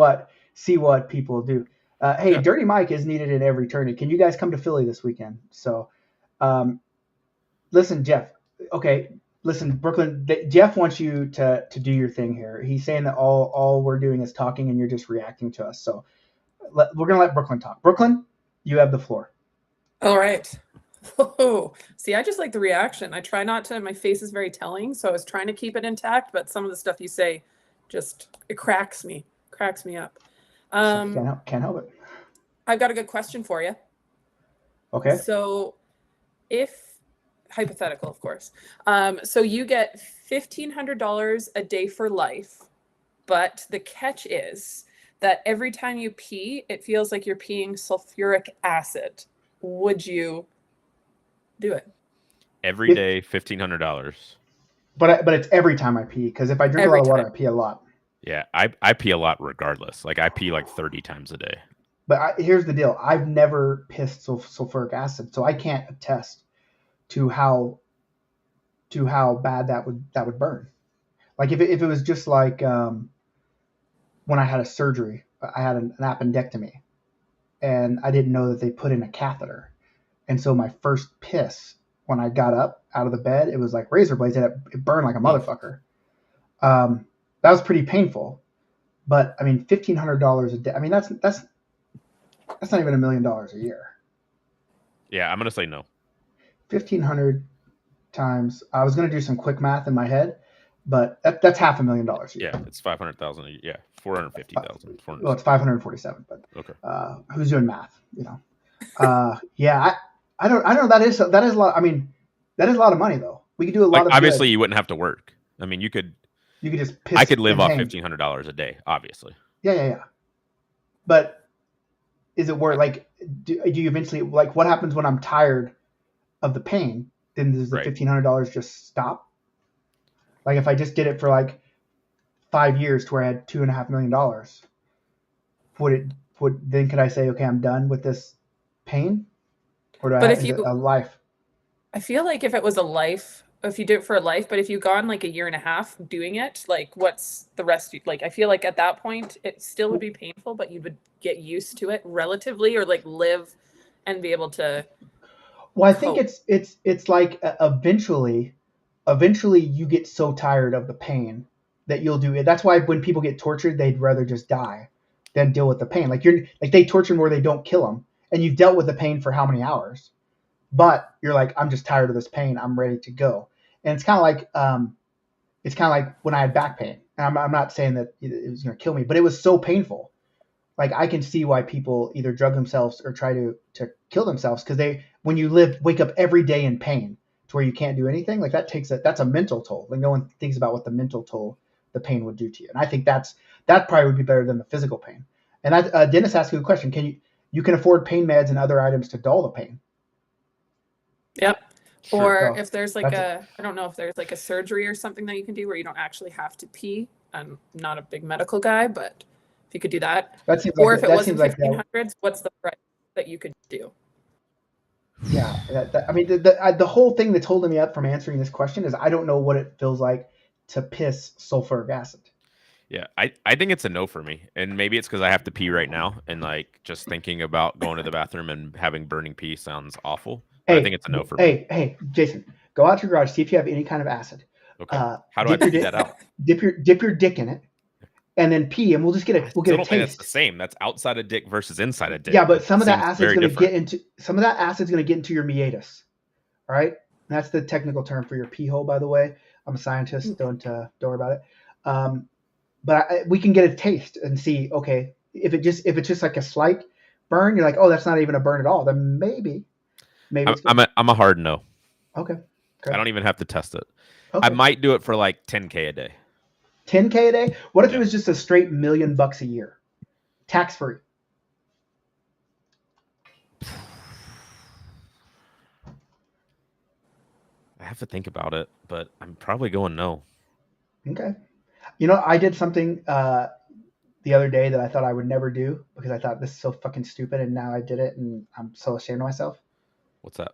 what people do. Hey, yeah. Dirty Mike is needed in every tourney. Can you guys come to Philly this weekend? So, listen, Jeff. Okay, listen, Brooklyn. Jeff wants you to do your thing here. He's saying that all we're doing is talking and you're just reacting to us. So, we're gonna let Brooklyn talk. Brooklyn, you have the floor. All right. Oh, see, I just like the reaction. I try not to. My face is very telling, so I was trying to keep it intact. But some of the stuff you say, it cracks me up. Can't help it. I've got a good question for you. Okay. So, if hypothetical, of course. So you get $1,500 a day for life, but the catch is that every time you pee, it feels like you're peeing sulfuric acid. Would you do it? Every day, $1,500. But it's every time I pee, because if I drink a lot of water, I pee a lot. Yeah, I pee a lot regardless. Like, I pee like 30 times a day. But here's the deal. I've never pissed sulfuric acid, so I can't attest to how bad that would burn. Like if it was just like when I had a surgery, I had an appendectomy, and I didn't know that they put in a catheter. And so my first piss, when I got up out of the bed, it was like razor blades, and it burned like a motherfucker. That was pretty painful. But I mean, $1,500 a day. I mean, that's not even $1 million a year. Yeah, I'm gonna say no. 1,500 times. I was gonna do some quick math in my head, but that's $500,000 a year. Yeah, it's 500,000 a year. Yeah, 450,000. Well, it's 547, but okay. Who's doing math? You know. Yeah, I don't know. That is a lot. I mean, that is a lot of money though. We could do a lot of. Obviously, you wouldn't have to work. I mean, you could just piss. I could live off $1,500 a day, obviously. Yeah. But is it worth? Like, do you eventually like? What happens when I'm tired of the pain? Then does the $1,500 just stop? Like, if I just did it for like 5 years to where I had $2.5 million, then could I say, okay, I'm done with this pain? Or do is it a life? I feel like if it was a life, if you do it for a life, but if you've gone like a year and a half doing it, like what's the rest? Like, I feel like at that point it still would be painful, but you would get used to it relatively, or like live and be able to. Well, I think it's like eventually you get so tired of the pain that you'll do it. That's why when people get tortured, they'd rather just die than deal with the pain. Like they torture them where they don't kill them, and you've dealt with the pain for how many hours, but you're like, I'm just tired of this pain. I'm ready to go. And it's kind of like when I had back pain. And I'm not saying that it was going to kill me, but it was so painful. Like, I can see why people either drug themselves or try to kill themselves, because when you wake up every day in pain to where you can't do anything, like that's a mental toll. Like, no one thinks about what the mental toll the pain would do to you. And I think that probably would be better than the physical pain. And Dennis asked you a question. You can afford pain meds and other items to dull the pain. Yep. Sure. Or if there's like I don't know if there's like a surgery or something that you can do where you don't actually have to pee. I'm not a big medical guy, but if you could do that. Or if it wasn't 1500s, what's the price that you could do? Yeah. I mean, the whole thing that's holding me up from answering this question is I don't know what it feels like to piss sulfuric acid. Yeah, I think it's a no for me, and maybe it's because I have to pee right now, and like just thinking about going to the bathroom and having burning pee sounds awful. But I think it's a no for me. Hey, Jason, go out to your garage, see if you have any kind of acid. Okay. How do I pee that out? Dip your dick in it, and then pee, and we'll get a I don't taste. think that's the same. That's outside a dick versus inside a dick. Yeah, but some of that acid's going to get into your meatus. All right, and that's the technical term for your pee hole. By the way, I'm a scientist. Don't worry about it. But we can get a taste and see. Okay, if it's just like a slight burn, you're like, oh, that's not even a burn at all. Then maybe. I'm a hard no. Okay. I don't even have to test it. Okay. I might do it for like $10K a day. $10K a day? What if it was just a straight $1 million a year, tax free? I have to think about it, but I'm probably going no. Okay. You know, I did something the other day that I thought I would never do because I thought this is so fucking stupid, and now I did it, and I'm so ashamed of myself. What's that?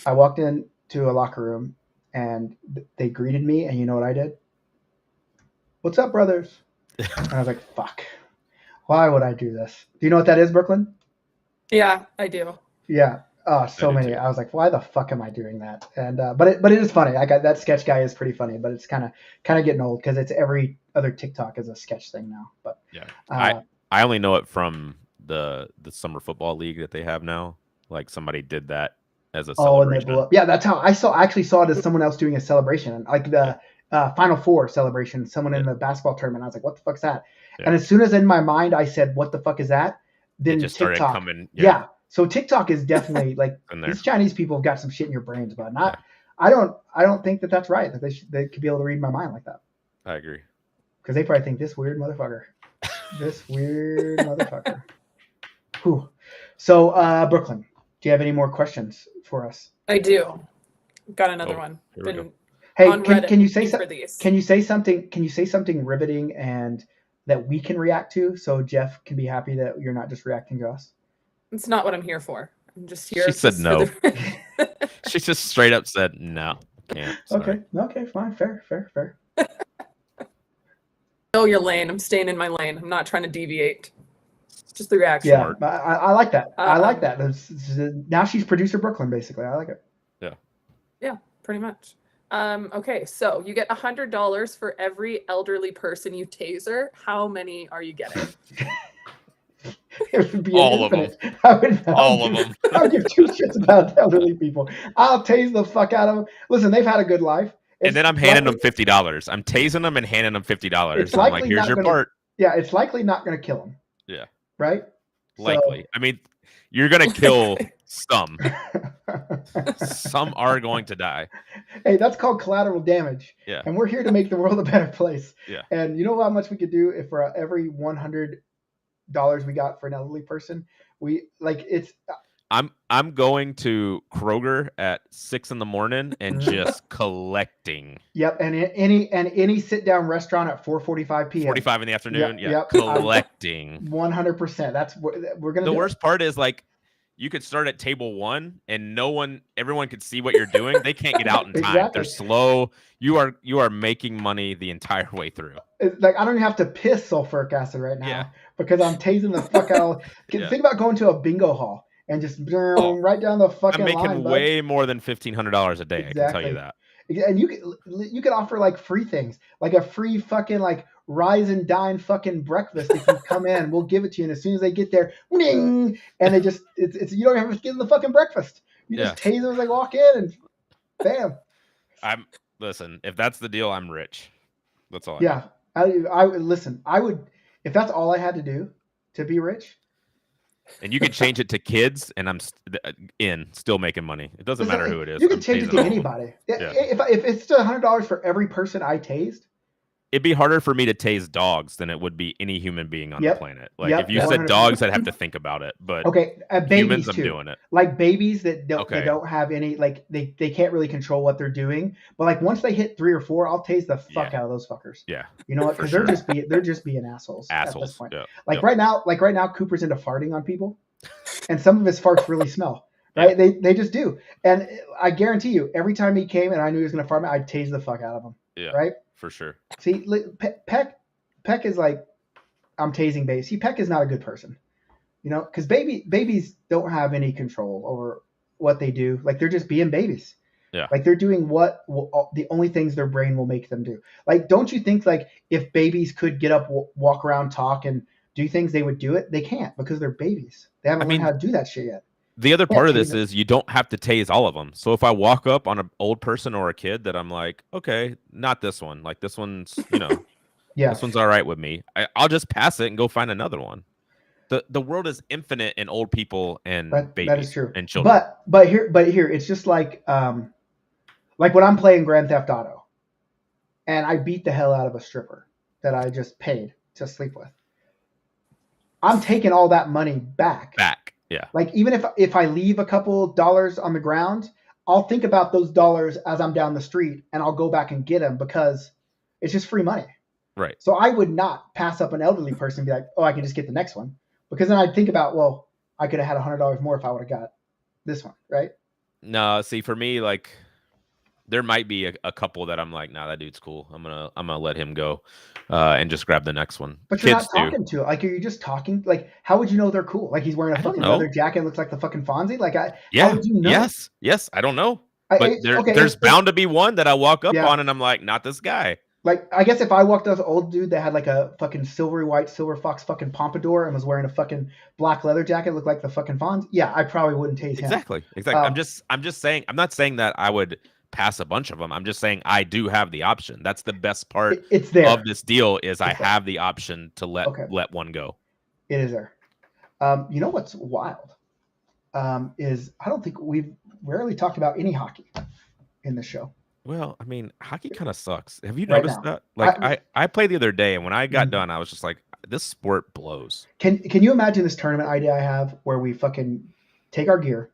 I walked into a locker room, and they greeted me, and you know what I did? What's up, brothers? And I was like, fuck. Why would I do this? Do you know what that is, Brooklyn? Yeah, I do. Yeah. Oh, so many. Too. I was like, why the fuck am I doing that? And but it is funny. I got that sketch guy is pretty funny, but it's kind of getting old because it's every other TikTok is a sketch thing now. But yeah, I only know it from the summer football league that they have now. Like somebody did that as a celebration. And they blew up. Yeah, that's how I actually saw it as someone else doing a celebration, like the Final Four celebration. Someone in the basketball tournament. I was like, what the fuck's that? Yeah. And as soon as in my mind I said, what the fuck is that? Then it just TikTok started coming. Yeah. So TikTok is definitely like these Chinese people have got some shit in your brains, but I don't think that that's right. That they could be able to read my mind like that. I agree. Because they probably think this weird motherfucker. Whew. So Brooklyn, do you have any more questions for us? I do. Got another one. Hey, can you say something? Can you say something riveting and that we can react to, so Jeff can be happy that you're not just reacting to us? It's not what I'm here for. I'm just here. She said no. She just straight up said no. Can't. Sorry. Okay, fine, fair. Know your lane. I'm staying in my lane. I'm not trying to deviate. Just the reaction. Yeah, I like that. I like that. Now she's producer Brooklyn, basically. I like it. Yeah, pretty much. Okay, so you get $100 for every elderly person you taser. How many are you getting? It would be all of them. All of them. I would give two shits about elderly people. I'll tase the fuck out of them. Listen, they've had a good life. And then I'm handing them $50. I'm tasing them and handing them $50. I'm like, here's your part. Yeah, it's likely not going to kill them. Yeah. Right? Likely. So, I mean, you're going to kill some. Some are going to die. Hey, that's called collateral damage. Yeah. And we're here to make the world a better place. Yeah. And you know how much we could do if for every $100 we got for an elderly person? I'm going to Kroger at 6 a.m. and just collecting. Yep, and any sit down restaurant at 4:45 p.m. 45 in the afternoon. Yep. Collecting. 100%. That's what we're gonna. The worst part is like you could start at table 1 and everyone could see what you're doing. They can't get out in time. Exactly. They're slow. You are making money the entire way through. It's like I don't even have to piss sulfuric acid right now because I'm tasing the fuck out. Think about going to a bingo hall and just right down the fucking line. I'm making way more than $1,500 a day. Exactly. I can tell you that. And you could offer like free things, like a free fucking like rise and dine fucking breakfast. If you come in, we'll give it to you. And as soon as they get there, ding, and they just it's you don't have to give them the fucking breakfast. You just tase them as they walk in, and bam. Listen. If that's the deal, I'm rich. That's all. I listen. I would if that's all I had to do to be rich. And you can change it to kids, and I'm still making money. It doesn't matter who it is. You can change it to anybody. Yeah. If it's $100 for every person I tased, it'd be harder for me to tase dogs than it would be any human being on the planet. Like if you said dogs, I'd have to think about it. But babies humans, too. I'm doing it. Like babies that don't have any, like they can't really control what they're doing. But like once they hit 3 or 4, I'll tase the fuck out of those fuckers. Yeah. You know what? Because they're just being assholes. At this point. Yeah. Right now, Cooper's into farting on people, and some of his farts really smell. Right? They just do. And I guarantee you, every time he came and I knew he was going to fart me, I'd tase the fuck out of him. Yeah. Right? For sure. See, Peck, Peck is like, I'm tasing babies. See, Peck is not a good person, you know, because babies don't have any control over what they do. Like they're just being babies. Yeah. Like they're doing the only things their brain will make them do. Like, don't you think like if babies could get up, walk around, talk, and do things, they would do it? They can't because they're babies. They haven't learned how to do that shit yet. The other part of this is you don't have to tase all of them. So if I walk up on an old person or a kid that I'm like, okay, not this one. Like this one's, you know, this one's all right with me. I'll just pass it and go find another one. The world is infinite in old people and babies. That is true. And children. But here, it's just like when I'm playing Grand Theft Auto, and I beat the hell out of a stripper that I just paid to sleep with. I'm taking all that money back. Yeah. Like even if I leave a couple dollars on the ground, I'll think about those dollars as I'm down the street, and I'll go back and get them because it's just free money. Right. So I would not pass up an elderly person and be like, oh, I can just get the next one. Because then I'd think about, well, I could have had $100 more if I would have got this one, right? No, see, for me, like there might be a couple that I'm like, nah, that dude's cool. I'm gonna let him go, and just grab the next one. But you're not talking to it. Like, are you just talking? Like, how would you know they're cool? Like, he's wearing a fucking leather jacket, looks like the fucking Fonzie. Like, how would you know? Yes, I don't know. But there's bound to be one that I walk up on, and I'm like, not this guy. Like, I guess if I walked up to an old dude that had like a fucking silvery white silver fox fucking pompadour and was wearing a fucking black leather jacket, looked like the fucking Fonz, yeah, I probably wouldn't tase him. Exactly. I'm just saying. I'm not saying that I would pass a bunch of them. I'm just saying I do have the option. That's the best part of this deal is I have the option to let one go. It is there. You know what's wild is I don't think we've rarely talked about any hockey in the show. Well, I mean, hockey kind of sucks. Have you noticed that? Like, I played the other day, and when I got done, I was just like, this sport blows. Can you imagine this tournament idea I have where we fucking take our gear,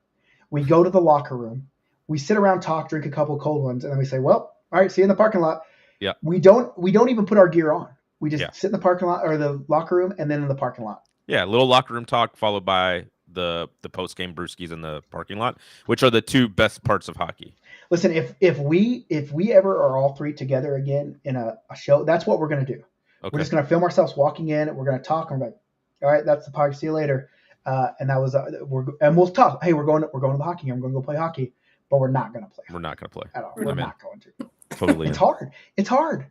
we go to the locker room, we sit around, talk, drink a couple cold ones, and then we say, well, all right, see you in the parking lot. Yeah. We don't even put our gear on. We just sit in the parking lot or the locker room and then in the parking lot. Yeah, a little locker room talk followed by the post-game brewskis in the parking lot, which are the two best parts of hockey. Listen, if we ever are all three together again in a show, that's what we're gonna do. Okay. We're just gonna film ourselves walking in. We're gonna talk. And we're like, all right, that's the podcast. See you later. And that was we'll talk. Hey, we're going to the hockey game. I'm gonna go play hockey, but we're not gonna play. We're not gonna play at all. We're not going to. Totally. It's hard. It's hard.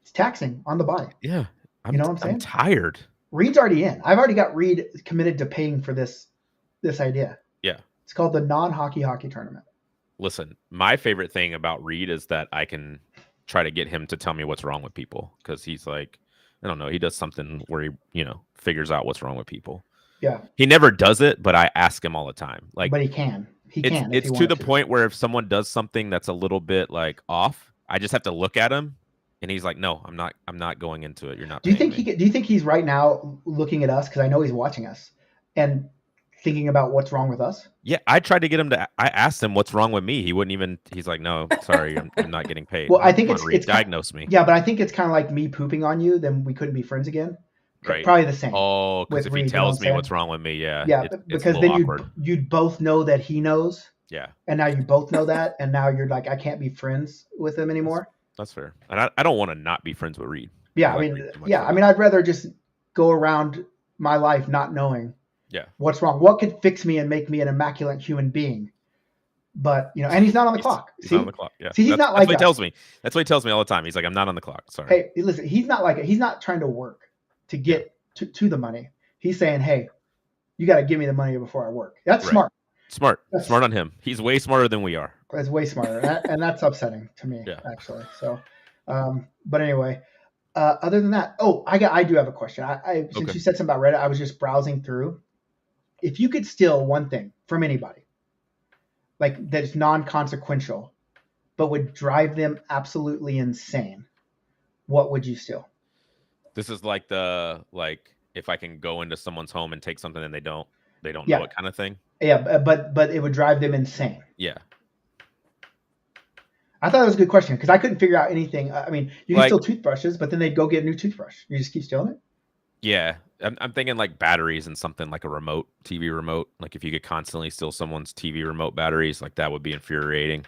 It's taxing on the body. Yeah. You know what I'm saying? I'm tired. Reed's already in. I've already got Reed committed to paying for this idea. Yeah. It's called the non-hockey tournament. Listen, my favorite thing about Reed is that I can try to get him to tell me what's wrong with people because he's like, I don't know, he does something where he, figures out what's wrong with people. Yeah. He never does it, but I ask him all the time. Like, but he can. It's to the point where if someone does something that's a little bit like off, I just have to look at him. And he's like, "No, I'm not going into it. You're not." Do you think he's right now looking at us because I know he's watching us and thinking about what's wrong with us? Yeah, I tried to get him to. I asked him what's wrong with me. He wouldn't even. He's like, "No, sorry, I'm not getting paid." Well, I think it's diagnose me. Yeah, but I think it's kind of like me pooping on you. Then we couldn't be friends again. Right. Probably the same. Oh, because if he tells me what's wrong with me, yeah, because then you'd both know that he knows. Yeah. And now you both know that, and now you're like, I can't be friends with him anymore. That's fair. And I don't want to not be friends with Reed. Yeah, I mean, I'd rather just go around my life not knowing what's wrong. What could fix me and make me an immaculate human being? But, and he's not on the clock. He's not on the clock, yeah. See, he's not like that's what he tells me. That's what he tells me all the time. He's like, I'm not on the clock. Sorry. Hey, listen, he's not trying to work to get to the money. He's saying, hey, you got to give me the money before I work. That's smart. Smart on him. He's way smarter than we are. That's way smarter, and that's upsetting to me, actually. So, but anyway, other than that, I do have a question. Since you said something about Reddit, I was just browsing through. If you could steal one thing from anybody, like that's non-consequential, but would drive them absolutely insane, what would you steal? This is like if I can go into someone's home and take something and they don't know it kind of thing. Yeah, but it would drive them insane. Yeah. I thought it was a good question because I couldn't figure out anything. I mean, you can steal toothbrushes, but then they'd go get a new toothbrush. You just keep stealing it? Yeah. I'm thinking like batteries and something like a remote, TV remote. Like if you could constantly steal someone's TV remote batteries, like that would be infuriating.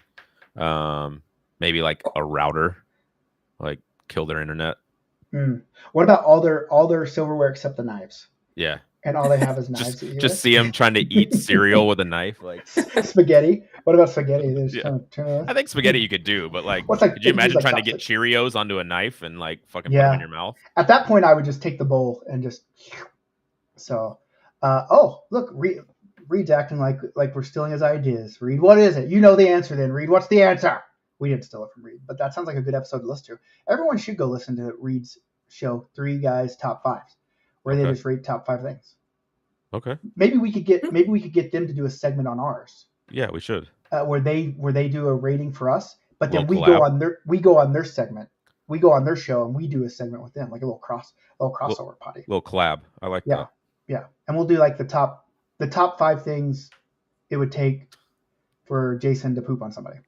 Maybe like a router, like kill their internet. What about all their silverware except the knives? Yeah. And all they have is knives. Just see him trying to eat cereal with a knife, like spaghetti. What about spaghetti? They just Yeah. kind of turn I think spaghetti you could do, but like, What's like could you imagine like trying to get chopsticks? Cheerios onto a knife and like fucking put them in your mouth? At that point, I would just take the bowl and just. So, oh look, Reed's acting like we're stealing his ideas. Reed, what is it? You know the answer. Then Reed, what's the answer? We didn't steal it from Reed, but that sounds like a good episode to listen to. Everyone should go listen to Reed's show, 3 Guys Top 5s, where they just rate top 5 things. Okay. Maybe we could get them to do a segment on ours. Yeah, we should. Where they do a rating for us, but then Little we collab. go on their segment. We go on their show and we do a segment with them, like a little crossover potty. Little collab. I like that. Yeah. And we'll do like the top 5 things it would take for Jason to poop on somebody.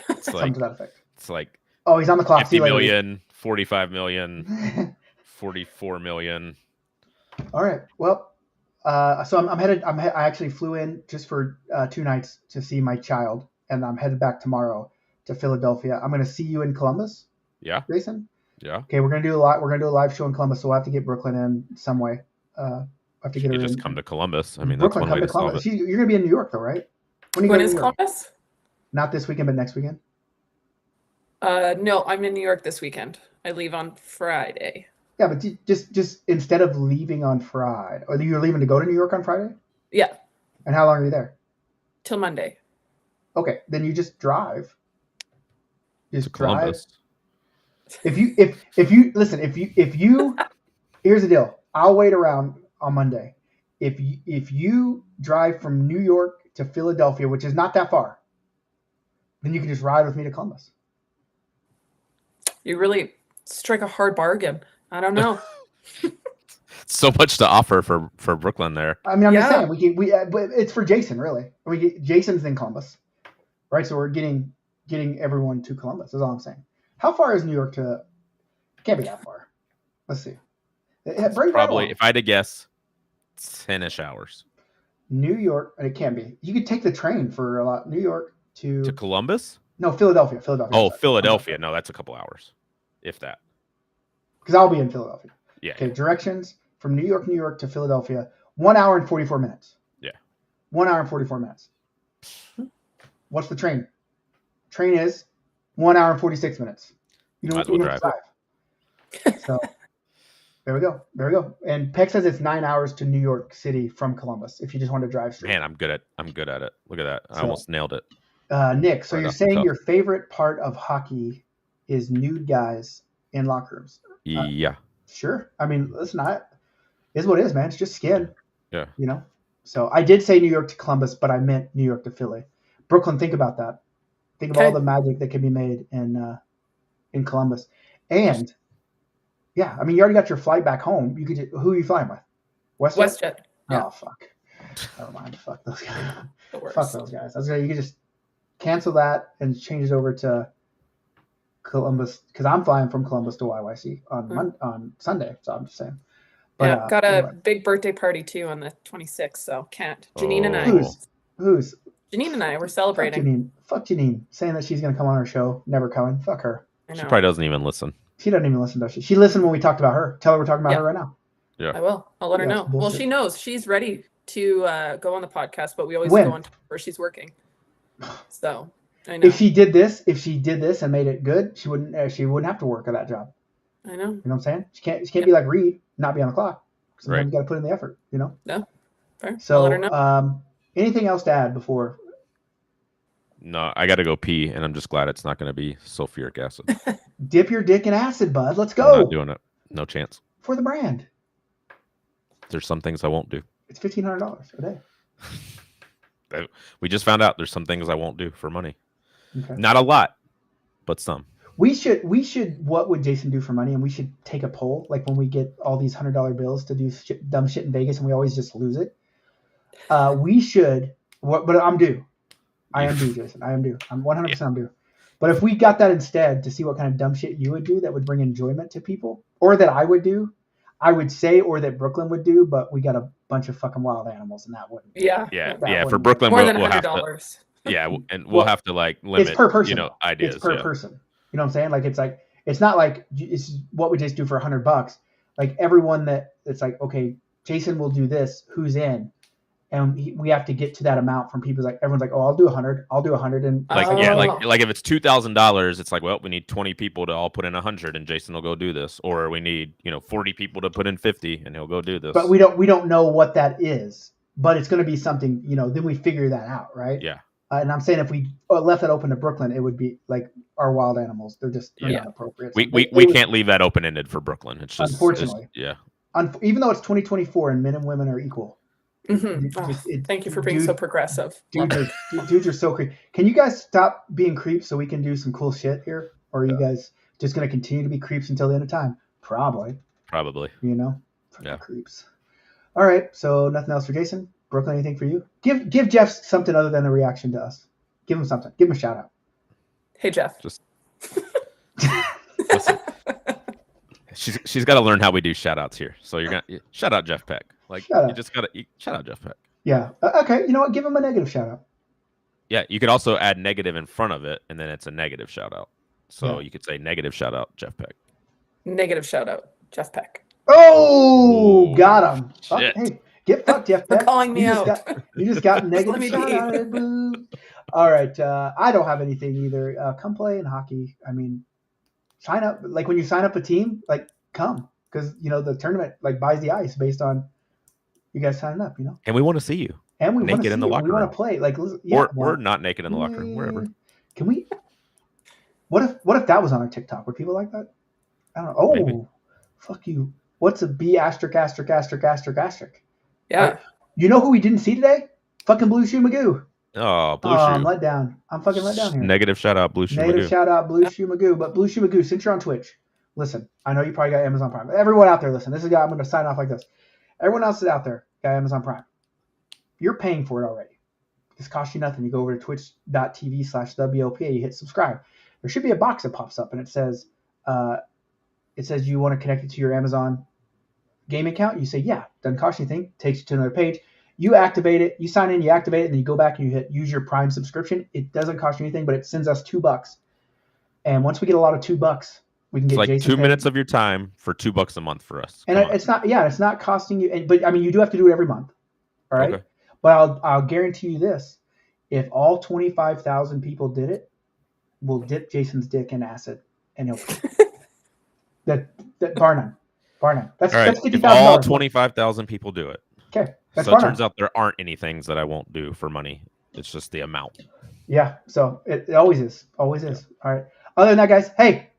It's Something like to that effect. It's like Oh, he's on the clock. 50 million, 45 million, 44 million. All right. Well, so I'm headed. I actually flew in just for 2 nights to see my child, and I'm headed back tomorrow to Philadelphia. I'm going to see you in Columbus. Yeah. Jason. Yeah. Okay, we're gonna do a live show in Columbus, so we'll have to get Brooklyn in some way. I have to get her just in. come to Columbus. I mean, Brooklyn, that's one way to solve it. You're gonna be in New York though, right? When is Columbus? Not this weekend, but next weekend. No, I'm in New York this weekend. I leave on Friday. Yeah, but just instead of leaving on Friday, or you're leaving to go to New York on Friday? Yeah. And how long are you there? Till Monday. Okay, then you just drive. Just to Columbus. Drive. If you here's the deal. I'll wait around on Monday. If you drive from New York to Philadelphia, which is not that far, then you can just ride with me to Columbus. You really strike a hard bargain. I don't know. So much to offer for Brooklyn there. I mean, I'm just saying but it's for Jason really. Jason's in Columbus, right? So we're getting everyone to Columbus. That's all I'm saying. How far is New York to? It can't be that far. Let's see. Probably, if I had to guess, 10-ish hours. New York, and it can be. You could take the train for a lot. New York to Columbus? No, Philadelphia. Oh, Philadelphia. No, that's a couple hours, if that. Because I'll be in Philadelphia. Yeah. Okay, directions from New York to Philadelphia. 1 hour and 44 minutes. Yeah. 1 hour and 44 minutes. What's the train? Train is 1 hour and 46 minutes. You don't drive. So there we go. And Peck says it's 9 hours to New York City from Columbus if you just want to drive straight. Man, I'm good at it. Look at that. I almost nailed it. Nick, so you're saying your favorite part of hockey is nude guys in locker rooms? Yeah. Sure. I mean, listen, is what it is, man. It's just skin. Yeah. You know? So I did say New York to Columbus, but I meant New York to Philly. Brooklyn, think about that. Think of all the magic that can be made in Columbus. And yeah, I mean, you already got your flight back home. Who are you flying with? WestJet. Yeah. Oh, fuck. Never mind. Fuck those guys. Fuck those guys. You could just cancel that and change it over to Columbus, because I'm flying from Columbus to YYC on Sunday. So I'm just saying. But, got a big birthday party too on the 26th, so can't. Janine and I. Who's? Janine and I. We're celebrating. Fuck Janine. Saying that she's gonna come on our show, never coming. Fuck her. She probably doesn't even listen. She doesn't even listen, does she? She listened when we talked about her. Tell her we're talking about her right now. Yeah. I will. I'll let her know. Well, she knows. She's ready to go on the podcast, but we always go on where she's working. So I know. If she did this and made it good, she wouldn't have to work at that job. I know. You know what I'm saying? She can't be like Reed, not be on the clock. Sometimes you got to put in the effort, you know? No. Fair. So, I'll let her know. Anything else to add before? No, I got to go pee, and I'm just glad it's not going to be sulfuric acid. Dip your dick in acid, bud. Let's go. I'm not doing it. No chance. For the brand. There's some things I won't do. It's $1,500 a day. We just found out there's some things I won't do for money. Okay. Not a lot, but some. We should. What would Jason do for money? And we should take a poll, like when we get all these $100 bills to do dumb shit in Vegas, and we always just lose it. We should. But I'm due. I am due, Jason. I am due. I'm 100% due. But if we got that instead, to see what kind of dumb shit you would do that would bring enjoyment to people, or that I would do, I would say, or that Brooklyn would do, but we got a bunch of fucking wild animals, and that wouldn't. Yeah. For Brooklyn, more than we'll $100. Yeah, and we'll have to like limit. It's per person. Ideas. It's per person. You know what I'm saying? Like it's like It's not like it's what we just do for $100. Like everyone that it's like, okay, Jason will do this. Who's in? And we have to get to that amount from people. Like everyone's like, oh, I'll do 100. I'll do 100. And like if it's $2,000, it's like, well, we need 20 people to all put in 100, and Jason will go do this, or we need 40 people to put in 50, and he'll go do this. But we don't know what that is. But it's going to be something. Then we figure that out, right? Yeah. And I'm saying if we left that open to Brooklyn, it would be like our wild animals. They're not appropriate. We can't leave that open ended for Brooklyn. It's just unfortunately, even though it's 2024 and men and women are equal. Mm-hmm. Thank you for being so progressive. Dudes are so creepy. Can you guys stop being creeps so we can do some cool shit here? Or are you guys just going to continue to be creeps until the end of time? Probably. Creeps. All right. So nothing else for Jason. Brooklyn, anything for you? Give Jeff something other than a reaction to us. Give him something. Give him a shout out. Hey, Jeff. Just listen. She's got to learn how we do shout outs here. So you're gonna shout out Jeff Peck. You just gotta shout out Jeff Peck. Yeah. Okay. You know what? Give him a negative shout out. Yeah. You could also add negative in front of it, and then it's a negative shout out. So you could say negative shout out Jeff Peck. Negative shout out Jeff Peck. Oh, got him. Shit. Hey, get fucked, Jeff Peck. You're calling me out. You just got negative shout out. All right. I don't have anything either. Come play in hockey. I mean, sign up. Like when you sign up a team, like come. Because, the tournament buys the ice based on you guys signing up, And we want to see you. And we naked in the locker room. We want to play. We're not naked in the locker room, wherever. Can we? What if that was on our TikTok? Would people like that? I don't know. Oh, maybe. Fuck you. What's a B asterisk asterisk asterisk asterisk asterisk? Yeah. You know who we didn't see today? Fucking Blue Shoe Magoo. Oh, Blue Shoe. I'm let down. I'm fucking let down here. Negative shout out Blue Shoe Magoo. Negative shout out Blue Shoe Magoo. But Blue Shoe Magoo, since you're on Twitch, listen, I know you probably got Amazon Prime. Everyone out there, listen. This is a guy. I'm going to sign off like this. Everyone else is out there got Amazon Prime. You're paying for it already. This costs you nothing. You go over to twitch.tv/WLPA. You hit subscribe. There should be a box that pops up, and it says you want to connect it to your Amazon game account. You say, yeah, doesn't cost you anything. Takes you to another page. You activate it. You sign in. You activate it, and then you go back and you hit use your Prime subscription. It doesn't cost you anything, but it sends us $2. And once we get a lot of $2, we can get like Jason 2 minutes of your time for $2 a month for us. And it's not costing you. But I mean, you do have to do it every month. All right. Okay. But I'll guarantee you this: if all 25,000 people did it, we'll dip Jason's dick in acid, and he'll that bar none. That's all right. That's $50,000. If all 25,000 people do it, okay. So it turns out there aren't any things that I won't do for money. It's just the amount. Yeah. So it always is. Always is. All right. Other than that, guys, hey,